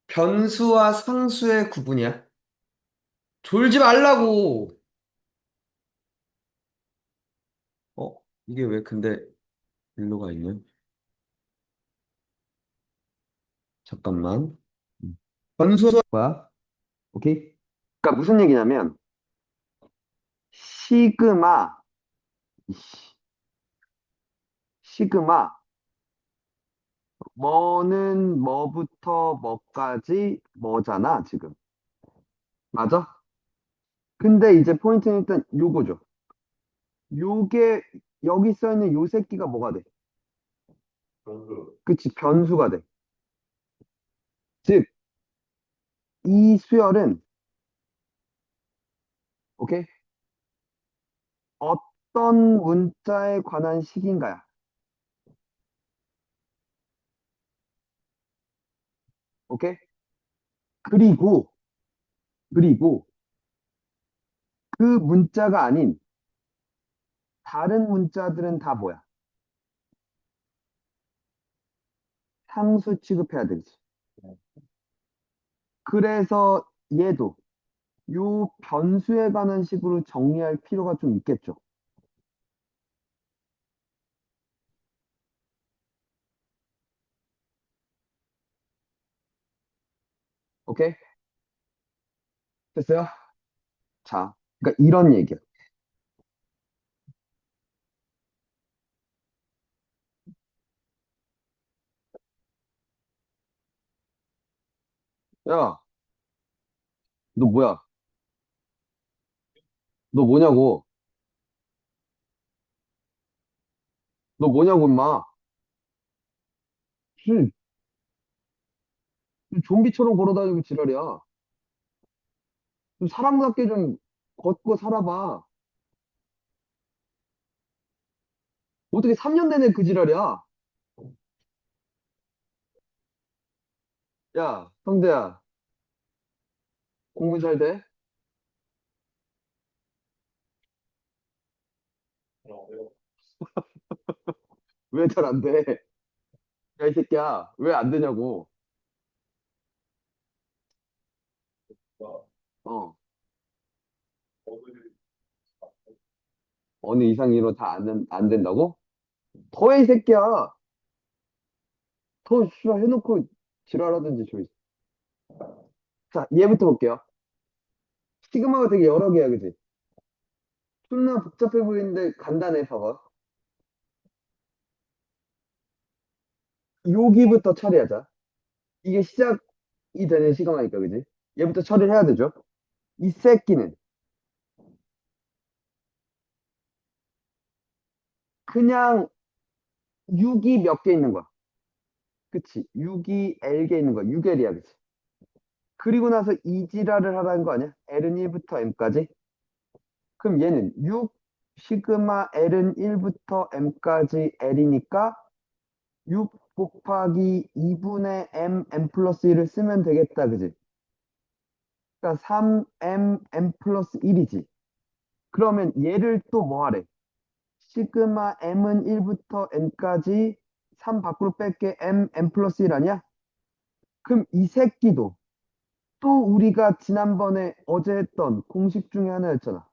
변수와 상수의 구분이야. 졸지 말라고. 이게 왜 근데 일로가 있네? 잠깐만. 변수가 뭐야? 오케이? 그러니까 무슨 얘기냐면 시그마 이씨, 시그마 뭐는 뭐부터 뭐까지 뭐잖아, 지금. 맞아? 근데 이제 포인트는 일단 요거죠. 요게 여기 써 있는 요 새끼가 뭐가 돼? 변수. 그치, 변수가 돼. 즉, 이 수열은 오케이? 어떤 문자에 관한 식인가요? 오케이? 그리고 그리고 그 문자가 아닌 다른 문자들은 다 뭐야? 상수 취급해야 되지. 그래서 얘도 요 변수에 관한 식으로 정리할 필요가 좀 있겠죠. 오케이? 됐어요? 자, 그러니까 이런 얘기야. 야, 너 뭐야? 너 뭐냐고? 너 뭐냐고, 임마? 무슨 좀비처럼 걸어다니고 지랄이야. 좀 사람답게 좀 걷고 살아봐. 어떻게 3년 내내 그 지랄이야? 야, 성대야, 공부 잘 돼? 왜 잘 안 돼? 야, 이 새끼야, 왜 안 되냐고. 어, 어느 이상으로 다 안 된다고? 더 해, 이 새끼야. 더 씨발 해놓고 지랄하든지 좀. 자, 얘부터 볼게요. 시그마가 되게 여러 개야, 그지? 존나 복잡해 보이는데 간단해, 봐봐. 여기부터 처리하자. 이게 시작이 되는 시그마니까, 그지? 얘부터 처리를 해야 되죠. 이 새끼는 그냥 6이 몇 개 있는 거야. 그치? 6이 L개 있는 거야. 6L이야, 그치? 그리고 나서 이 지랄을 하라는 거 아니야? L은 1부터 M까지? 그럼 얘는 6, 시그마 L은 1부터 M까지 L이니까 6 곱하기 2분의 M 플러스 1을 쓰면 되겠다. 그지? 그러니까 3M 플러스 1이지. 그러면 얘를 또 뭐 하래? 시그마 M은 1부터 N까지 3 밖으로 뺄게 M 플러스 1 아니야? 그럼 이 새끼도 또 우리가 지난번에 어제 했던 공식 중에 하나였잖아.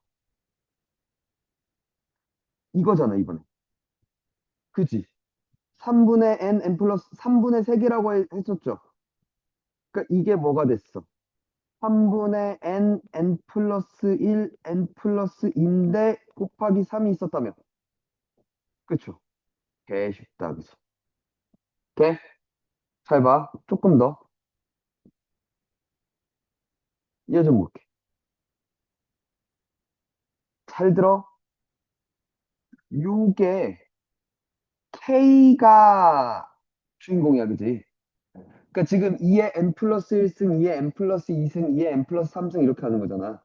이거잖아, 이번에. 그지? 3분의 N 플러스 3분의 3개라고 했었죠. 그러니까 이게 뭐가 됐어? 3분의 N 플러스 1, N 플러스 2인데 곱하기 3이 있었다며. 그쵸? 개 쉽다, 그치? 개? 잘 봐. 조금 더. 얘 좀 볼게. 잘 들어. 요게 K가 주인공이야, 그지? 그러니까 지금 2의 N 플러스 1승, 2의 N 플러스 2승, 2의 N 플러스 3승 이렇게 하는 거잖아.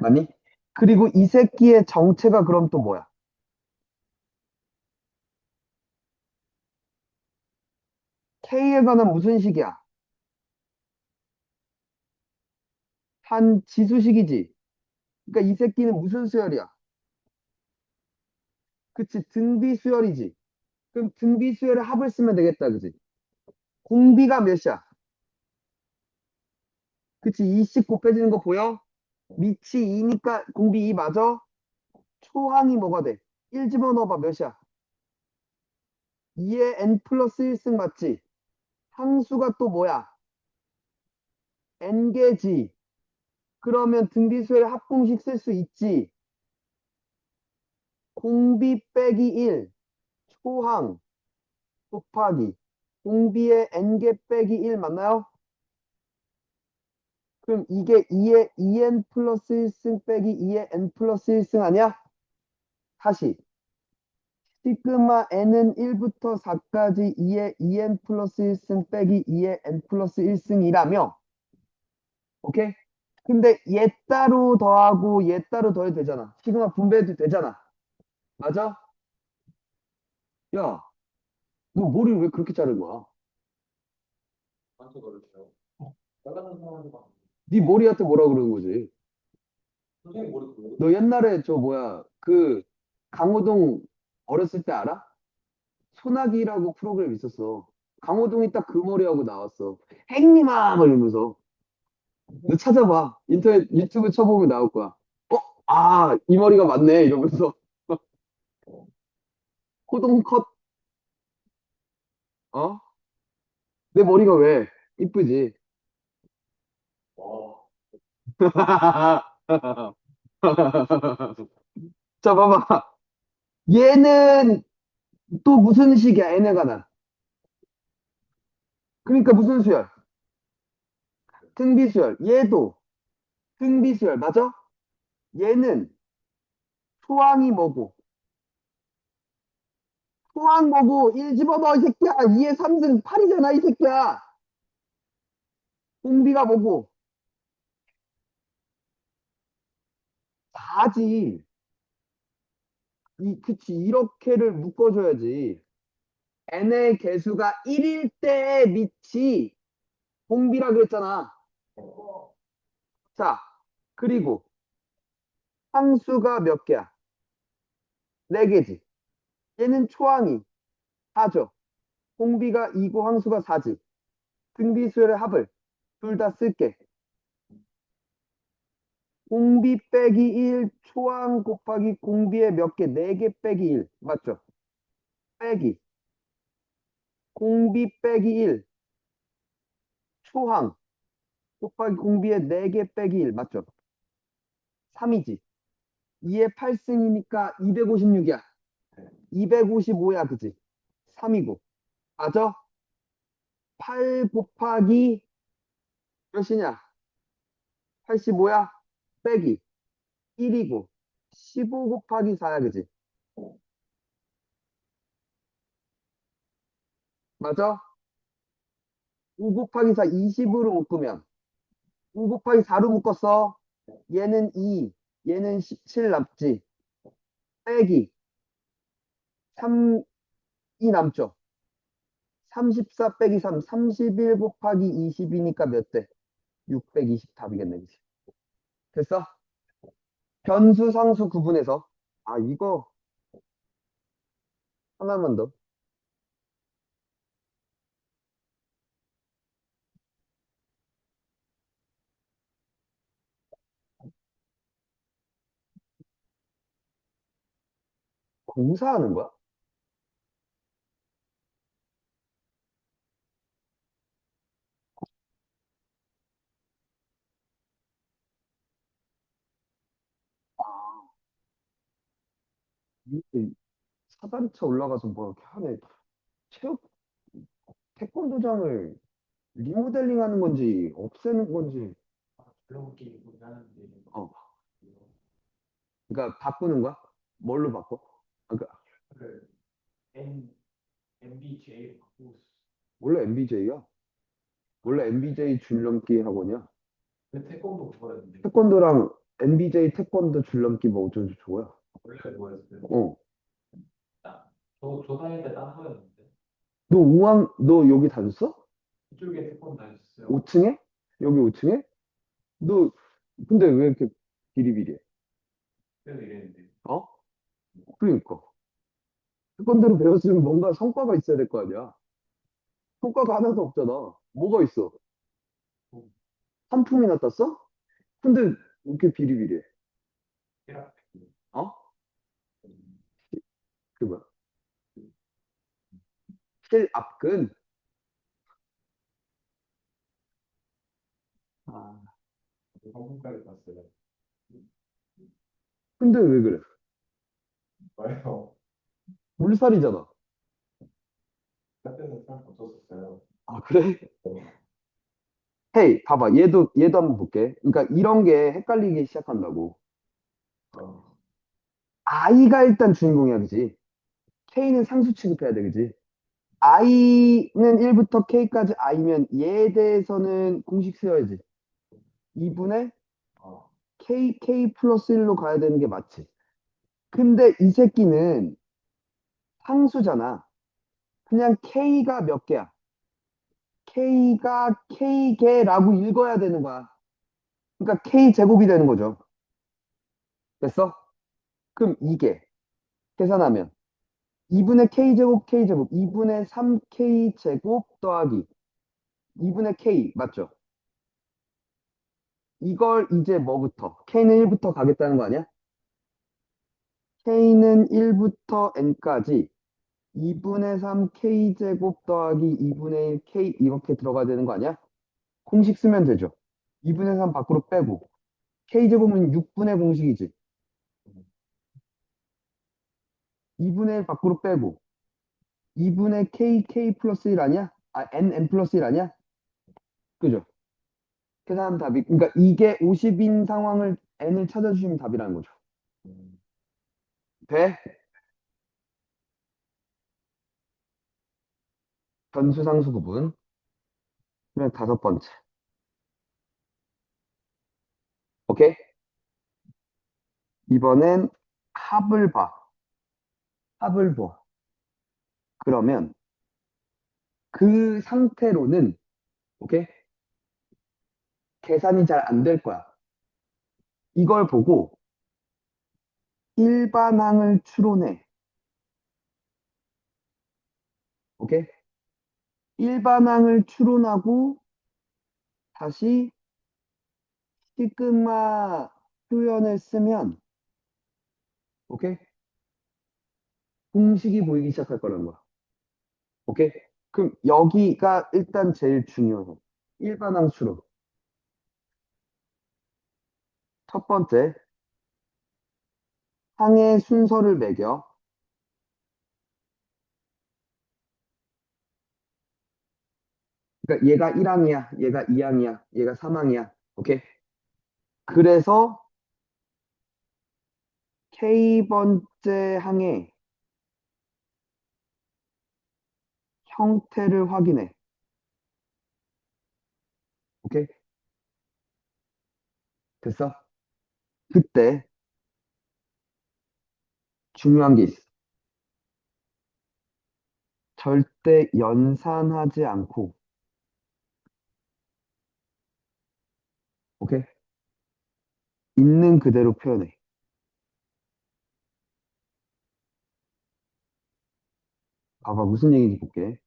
맞니? 그리고 이 새끼의 정체가 그럼 또 뭐야? K에 관한 무슨 식이야? 한 지수식이지. 그러니까 이 새끼는 무슨 수열이야? 그치, 등비 수열이지. 그럼 등비 수열의 합을 쓰면 되겠다, 그치? 공비가 몇이야? 그치, 2씩 곱해지는 거 보여? 밑이 2니까 공비 2 맞아? 초항이 뭐가 돼? 1 집어넣어봐, 몇이야? 2의 n 플러스 1승 맞지? 항수가 또 뭐야? n개지. 그러면 등비수열의 합공식 쓸 수 있지. 공비 빼기 1, 초항 곱하기 공비의 n개 빼기 1 맞나요? 그럼 이게 2의 2n 플러스 1승 빼기 2의 n 플러스 1승 아니야? 다시 시그마 n은 1부터 4까지 2의 2n 플러스 1승 빼기 2의 n 플러스 1승이라며 오케이? 근데 얘 따로 더하고 얘 따로 더해도 되잖아. 시그마 분배해도 되잖아. 맞아? 야, 너 머리를 왜 그렇게 자른 거야? 한테 걸으세요. 나가는 사람한테 막 네 머리한테 뭐라 그러는 거지? 선생님 머리 굴려. 너 옛날에 저 뭐야 그 강호동 어렸을 때 알아? 소나기라고 프로그램 있었어. 강호동이 딱 그 머리하고 나왔어. 행님아 막 이러면서 너 찾아봐. 인터넷 유튜브 쳐보면 나올 거야. 어? 아, 이 머리가 맞네 이러면서 호동 컷 어? 내 머리가 왜? 이쁘지? 와, 자, 봐봐. 얘는 또 무슨 식이야? n에 관한. 그러니까 무슨 수열? 등비수열. 얘도 등비수열. 맞아? 얘는 초항이 뭐고? 초항 뭐고? 1 집어넣어, 이 새끼야. 2의 3승 8이잖아, 이 새끼야. 공비가 뭐고? 4지. 그치. 이렇게를 묶어줘야지. n의 개수가 1일 때 밑이 공비라 그랬잖아. 자, 그리고 항수가 몇 개야? 4개지. 얘는 초항이 4죠. 공비가 2고 항수가 4지. 등비수열의 합을 둘 다 쓸게. 공비 빼기 1, 초항 곱하기 공비의 몇 개? 4개 빼기 1. 맞죠? 빼기. 공비 빼기 1, 초항 곱하기 공비의 4개 빼기 1. 맞죠? 3이지. 2의 8승이니까 256이야. 255야, 그지? 3이고. 맞아? 8 곱하기 몇이냐? 85야? 빼기 1이고. 15 곱하기 4야, 그지? 맞아? 5 곱하기 4 20으로 묶으면 5 곱하기 4로 묶었어. 얘는 2, 얘는 17 남지. 빼기 3이 남죠. 34 빼기 3, 31 곱하기 20이니까 몇 대? 620 답이겠네, 그치? 됐어? 변수, 상수 구분해서. 아, 이거 하나만 더. 공사하는 거야? 아, 이게 사다리차 올라가서 뭐 이렇게 하네. 체육, 태권도장을 리모델링 하는 건지, 없애는 건지. 줄넘기 우리 하는데 어, 그러니까 바꾸는 거야? 뭘로 바꿔? 아, 그러니까 그 MBJ 바꾸고 있어. 원래 MBJ야? 원래 MBJ 줄넘기 학원이야? 근데 태권도 그거였는데 태권도랑 MBJ 태권도 줄넘기 뭐 어쩌고 저거야? 원래 그거였어요. 어. 저 다닐 때 딴 거였는데 너 여기 다녔어? 이쪽에 태권도 다녔어요. 5층에? 여기 5층에? 너, 근데 왜 이렇게 비리비리해? 그래서 이랬는데 어? 그러니까. 태권도를 배웠으면 뭔가 성과가 있어야 될 거 아니야? 성과가 하나도 없잖아. 뭐가 있어? 상품이나 땄어? 근데 왜 이렇게 비리비리해? 테라피 어? 그 뭐야? 실압근? 아, 성분까지 봤어요. 근데 왜 그래? 왜요? 물살이잖아. 그때는 살 없었어요. 아, 그래? 헤이, 봐봐. 얘도 한번 볼게. 그러니까 이런 게 헷갈리기 시작한다고. 어, I가 일단 주인공이야, 그지? K는 상수 취급해야 돼, 그지? I는 1부터 K까지 I면 얘에 대해서는 공식 세워야지. 2분의 어, K 플러스 1로 가야 되는 게 맞지. 근데 이 새끼는 상수잖아. 그냥 K가 몇 개야? K가 K개라고 읽어야 되는 거야. 그러니까 K제곱이 되는 거죠. 됐어? 그럼 이게 계산하면 2분의 K제곱 2분의 3K제곱 더하기 2분의 K 맞죠? 이걸 이제 뭐부터? K는 1부터 가겠다는 거 아니야? K는 1부터 N까지 2분의 3 K제곱 더하기 2분의 1 K 이렇게 들어가야 되는 거 아니야? 공식 쓰면 되죠. 2분의 3 밖으로 빼고 K제곱은 6분의 공식이지. 2분의 1 밖으로 빼고 2분의 K 플러스 1 아니야? 아, N 플러스 1 아니야? 그죠? 계산하면 답이, 그러니까 이게 50인 상황을 N을 찾아주시면 답이라는 거죠. 음, 돼? 변수상수 구분. 그러면 다섯 번째. 오케이? 이번엔 합을 봐. 합을 봐. 그러면 그 상태로는, 오케이? 계산이 잘 안 될 거야. 이걸 보고 일반항을 추론해. 오케이? 일반항을 추론하고 다시 시그마 표현을 쓰면, 오케이? 공식이 보이기 시작할 거라는 거야. 오케이? 그럼 여기가 일단 제일 중요해. 일반항 추론. 첫 번째, 항의 순서를 매겨. 그러니까 얘가 1항이야, 얘가 2항이야, 얘가 3항이야. 오케이? 그래서 K번째 항의 형태를 확인해. 오케이? 됐어? 그때 중요한 게 있어. 절대 연산하지 않고, 오케이? 있는 그대로 표현해. 봐봐, 무슨 얘기인지 볼게.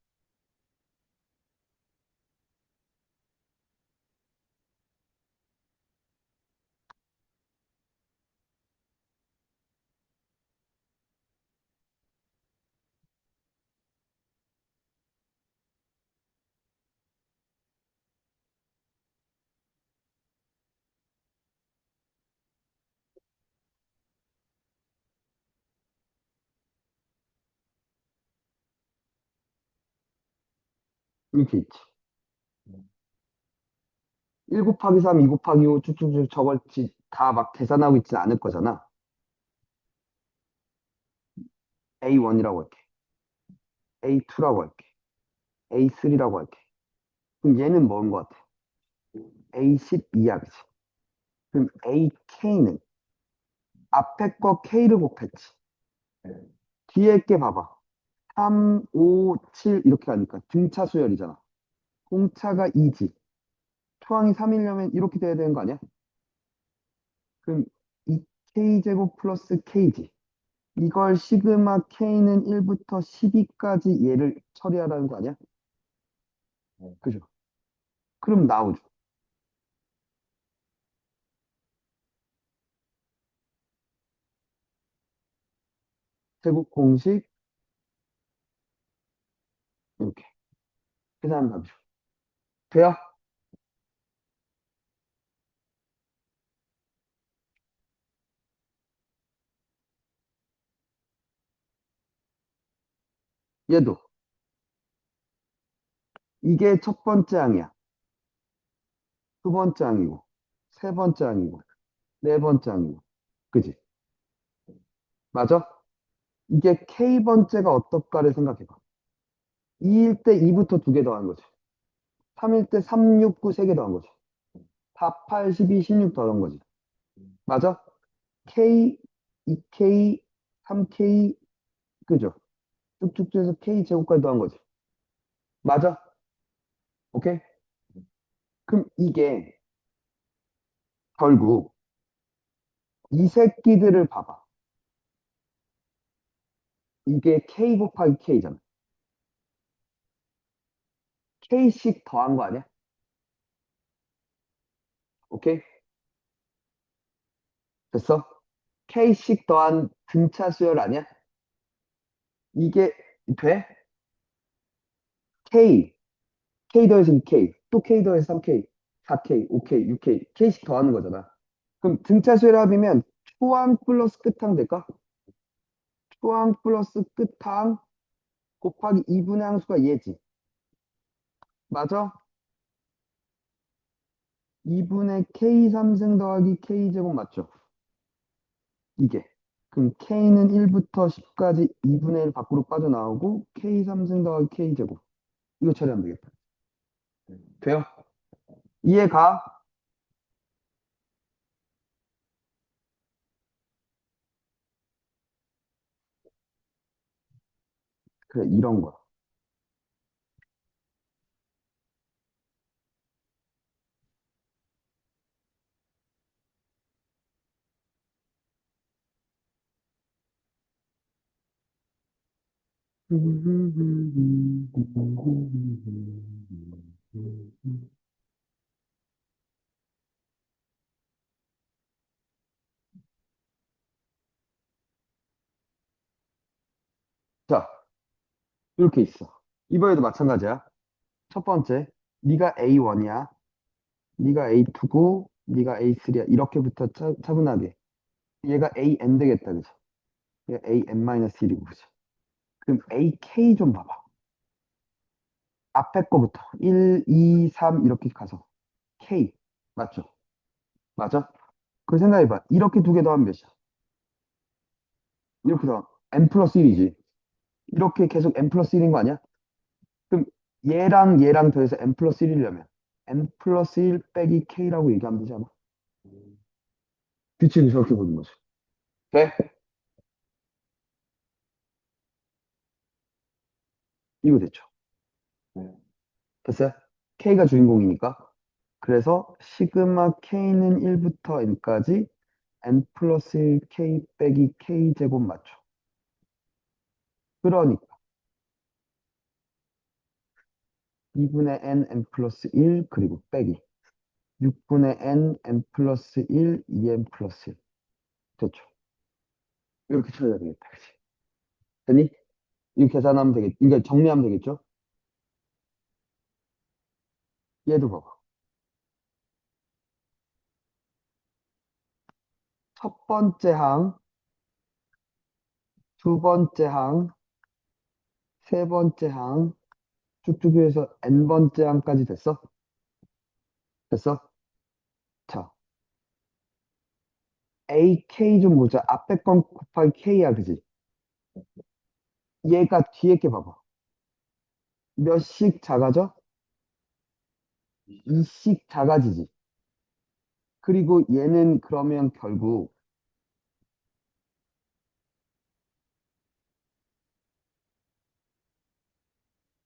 이렇게 있지. 1 곱하기 3, 2 곱하기 5 쭉쭉쭉 저걸지 다 막 계산하고 있진 않을 거잖아. A1이라고 할게. A2라고 할게. A3라고 할게. 그럼 얘는 뭔 것 같아? A12야, 그치? 그럼 AK는 앞에 거 K를 곱했지. 뒤에 게 봐봐. 3, 5, 7 이렇게 가니까 등차 수열이잖아. 공차가 2지. 초항이 3이려면 이렇게 돼야 되는 거 아니야? 그럼 2K제곱 플러스 K지. 이걸 시그마 K는 1부터 12까지 얘를 처리하라는 거 아니야? 그죠? 그럼 나오죠. 제곱 공식 이렇게 계산하면 답이죠. 돼요? 얘도 이게 첫 번째 항이야. 두 번째 항이고 세 번째 항이고 네 번째 항이고 그지? 맞아? 이게 K번째가 어떨까를 생각해봐. 2일 때 2부터 두 개 더한 거지. 3일 때 3, 6, 9 세 개 더한 거지. 4, 8, 12, 16 더한 거지. 맞아? K, 2K, 3K, 그죠? 쭉쭉 해서 K 제곱까지 더한 거지. 맞아? 오케이? 그럼 이게 결국 이 새끼들을 봐봐. 이게 K 곱하기 K잖아. K씩 더한 거 아니야? 오케이? 됐어? K씩 더한 등차 수열 아니야? 이게 돼? K, K 더해서 2K, 또 K 더해서 3K, 4K, 5K, 6K, K씩 더하는 거잖아. 그럼 등차 수열 합이면 초항 플러스 끝항 될까? 초항 플러스 끝항 곱하기 2분의 항수가 얘지. 맞아? 2분의 K 3승 더하기 K 제곱 맞죠? 이게. 그럼 K는 1부터 10까지 2분의 1 밖으로 빠져나오고 K 3승 더하기 K 제곱. 이거 처리하면 되겠다. 돼요? 이해가? 그래, 이런 거. 자, 이렇게 있어. 이번에도 마찬가지야. 첫 번째, 네가 A1이야. 네가 A2고, 네가 A3야. 이렇게부터 차분하게. 얘가 AN 되겠다, 그죠? 얘가 AN-1이고, 그죠? 그럼 AK 좀 봐봐. 앞에 거부터 1, 2, 3 이렇게 가서 K 맞죠? 맞아? 그 생각해봐. 이렇게 두 개 더하면 몇이야? 이렇게 더 n 플러스 1이지. 이렇게 계속 n 플러스 1인 거 아니야? 그럼 얘랑 얘랑 더해서 n 플러스 1이려면 n 플러스 1 빼기 k라고 얘기하면 되잖아. 규칙을 저렇게 보는 거지. 돼? 이거 됐죠? 네. 됐어요? K가 주인공이니까. 그래서 시그마 K는 1부터 N까지 N 플러스 1 K 빼기 K 제곱 맞죠? 그러니까 2분의 N, N 플러스 1 그리고 빼기 6분의 N, N 플러스 1, 2N 플러스 1 됐죠? 이렇게 처리해야 되겠다. 그치? 됐니? 이거 계산하면 되겠, 이거 정리하면 되겠죠? 얘도 봐봐. 첫 번째 항, 두 번째 항, 세 번째 항, 쭉쭉 해서 N번째 항까지 됐어? 됐어? 자, AK 좀 보자. 앞에 건 곱하기 K야, 그지? 얘가 뒤에 게 봐봐. 몇씩 작아져? 2씩 작아지지. 그리고 얘는 그러면 결국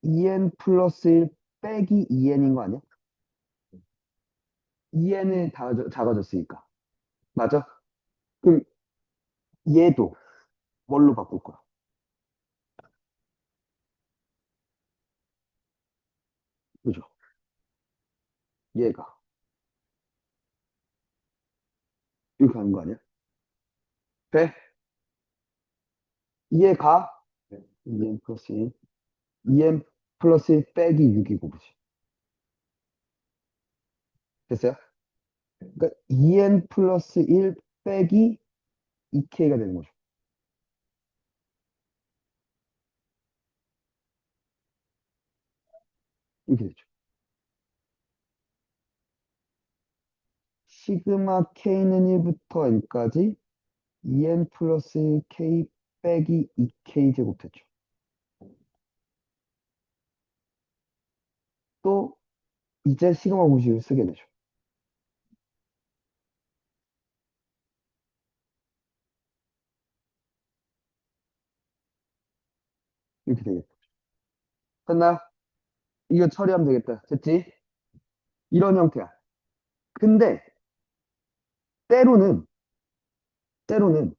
2n 플러스 1 빼기 2n인 거 아니야? 2n은 작아졌으니까. 맞아? 그럼 얘도 뭘로 바꿀 거야? 그죠? 얘가. 이렇게 하는 거 아니야? 돼? 얘가 네. 2n 플러스 1. 2n 플러스 1 빼기 6이고, 그지? 됐어요? 그러니까 2n 플러스 1 빼기 2k가 되는 거죠. 이렇게 되죠. 시그마 k는 1부터 n까지 2n 플러스 1k 빼기 2k 제곱 됐죠. 또 이제 시그마 공식을 쓰게 되죠. 이렇게 되겠다. 됐나요? 이거 처리하면 되겠다. 됐지? 이런 형태야. 근데 때로는 때로는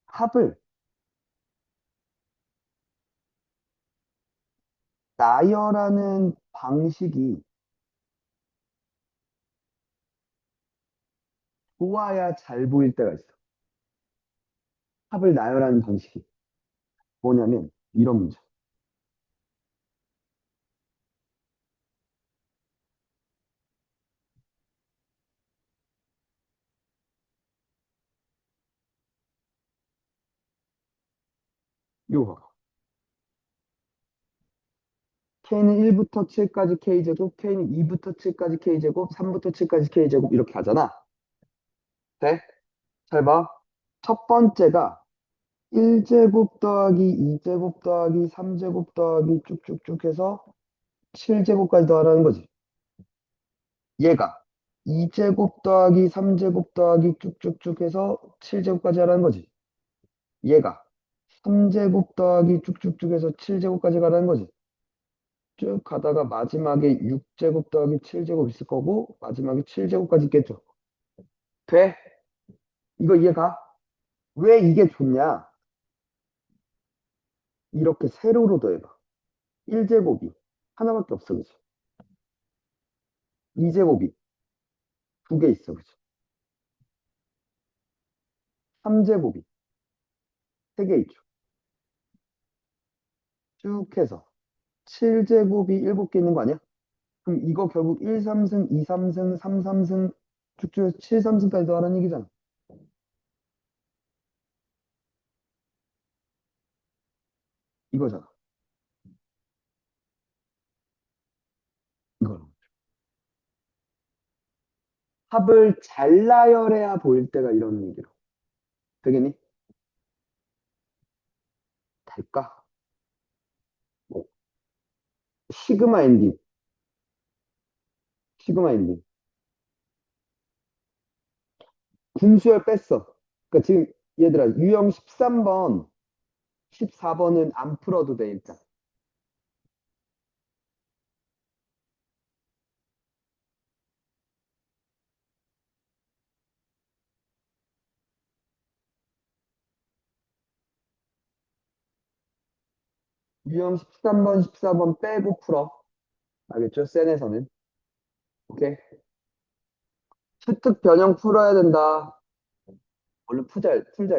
합을 나열하는 방식이 좋아야 잘 보일 때가 있어. 합을 나열하는 방식이 뭐냐면 이런 문제. 이거 봐봐. K는 1부터 7까지 K제곱, K는 2부터 7까지 K제곱, 3부터 7까지 K제곱 이렇게 하잖아. 돼? 잘 봐. 첫 번째가 1제곱 더하기 2제곱 더하기 3제곱 더하기 쭉쭉쭉 해서 7제곱까지 더하라는 거지. 얘가 2제곱 더하기 3제곱 더하기 쭉쭉쭉 해서 7제곱까지 하라는 거지. 얘가 3제곱 더하기 쭉쭉쭉 해서 7제곱까지 가라는 거지. 쭉 가다가 마지막에 6제곱 더하기 7제곱 있을 거고 마지막에 7제곱까지 있겠죠. 돼? 이거 이해가? 왜 이게 좋냐? 이렇게 세로로 더해봐. 1제곱이 하나밖에 없어, 그치? 2제곱이 두 개 있어, 그치? 3제곱이 세 개 있죠. 쭉 해서 7제곱이 7개 있는 거 아니야? 그럼 이거 결국 1, 3승, 2, 3승, 3, 3승 쭉쭉 해서 7, 3승까지 더하라는 얘기잖아. 이거잖아. 이거는. 합을 잘 나열해야 보일 때가 이런 얘기로. 되겠니? 될까? 뭐, 시그마 엔딩. 시그마 엔딩. 분수열 뺐어. 그러니까 지금 얘들아, 유형 13번, 14번은 안 풀어도 돼, 일단. 유형 13번, 14번 빼고 풀어. 알겠죠? 센에서는. 오케이? 추특 변형 풀어야 된다. 얼른 풀자, 풀자.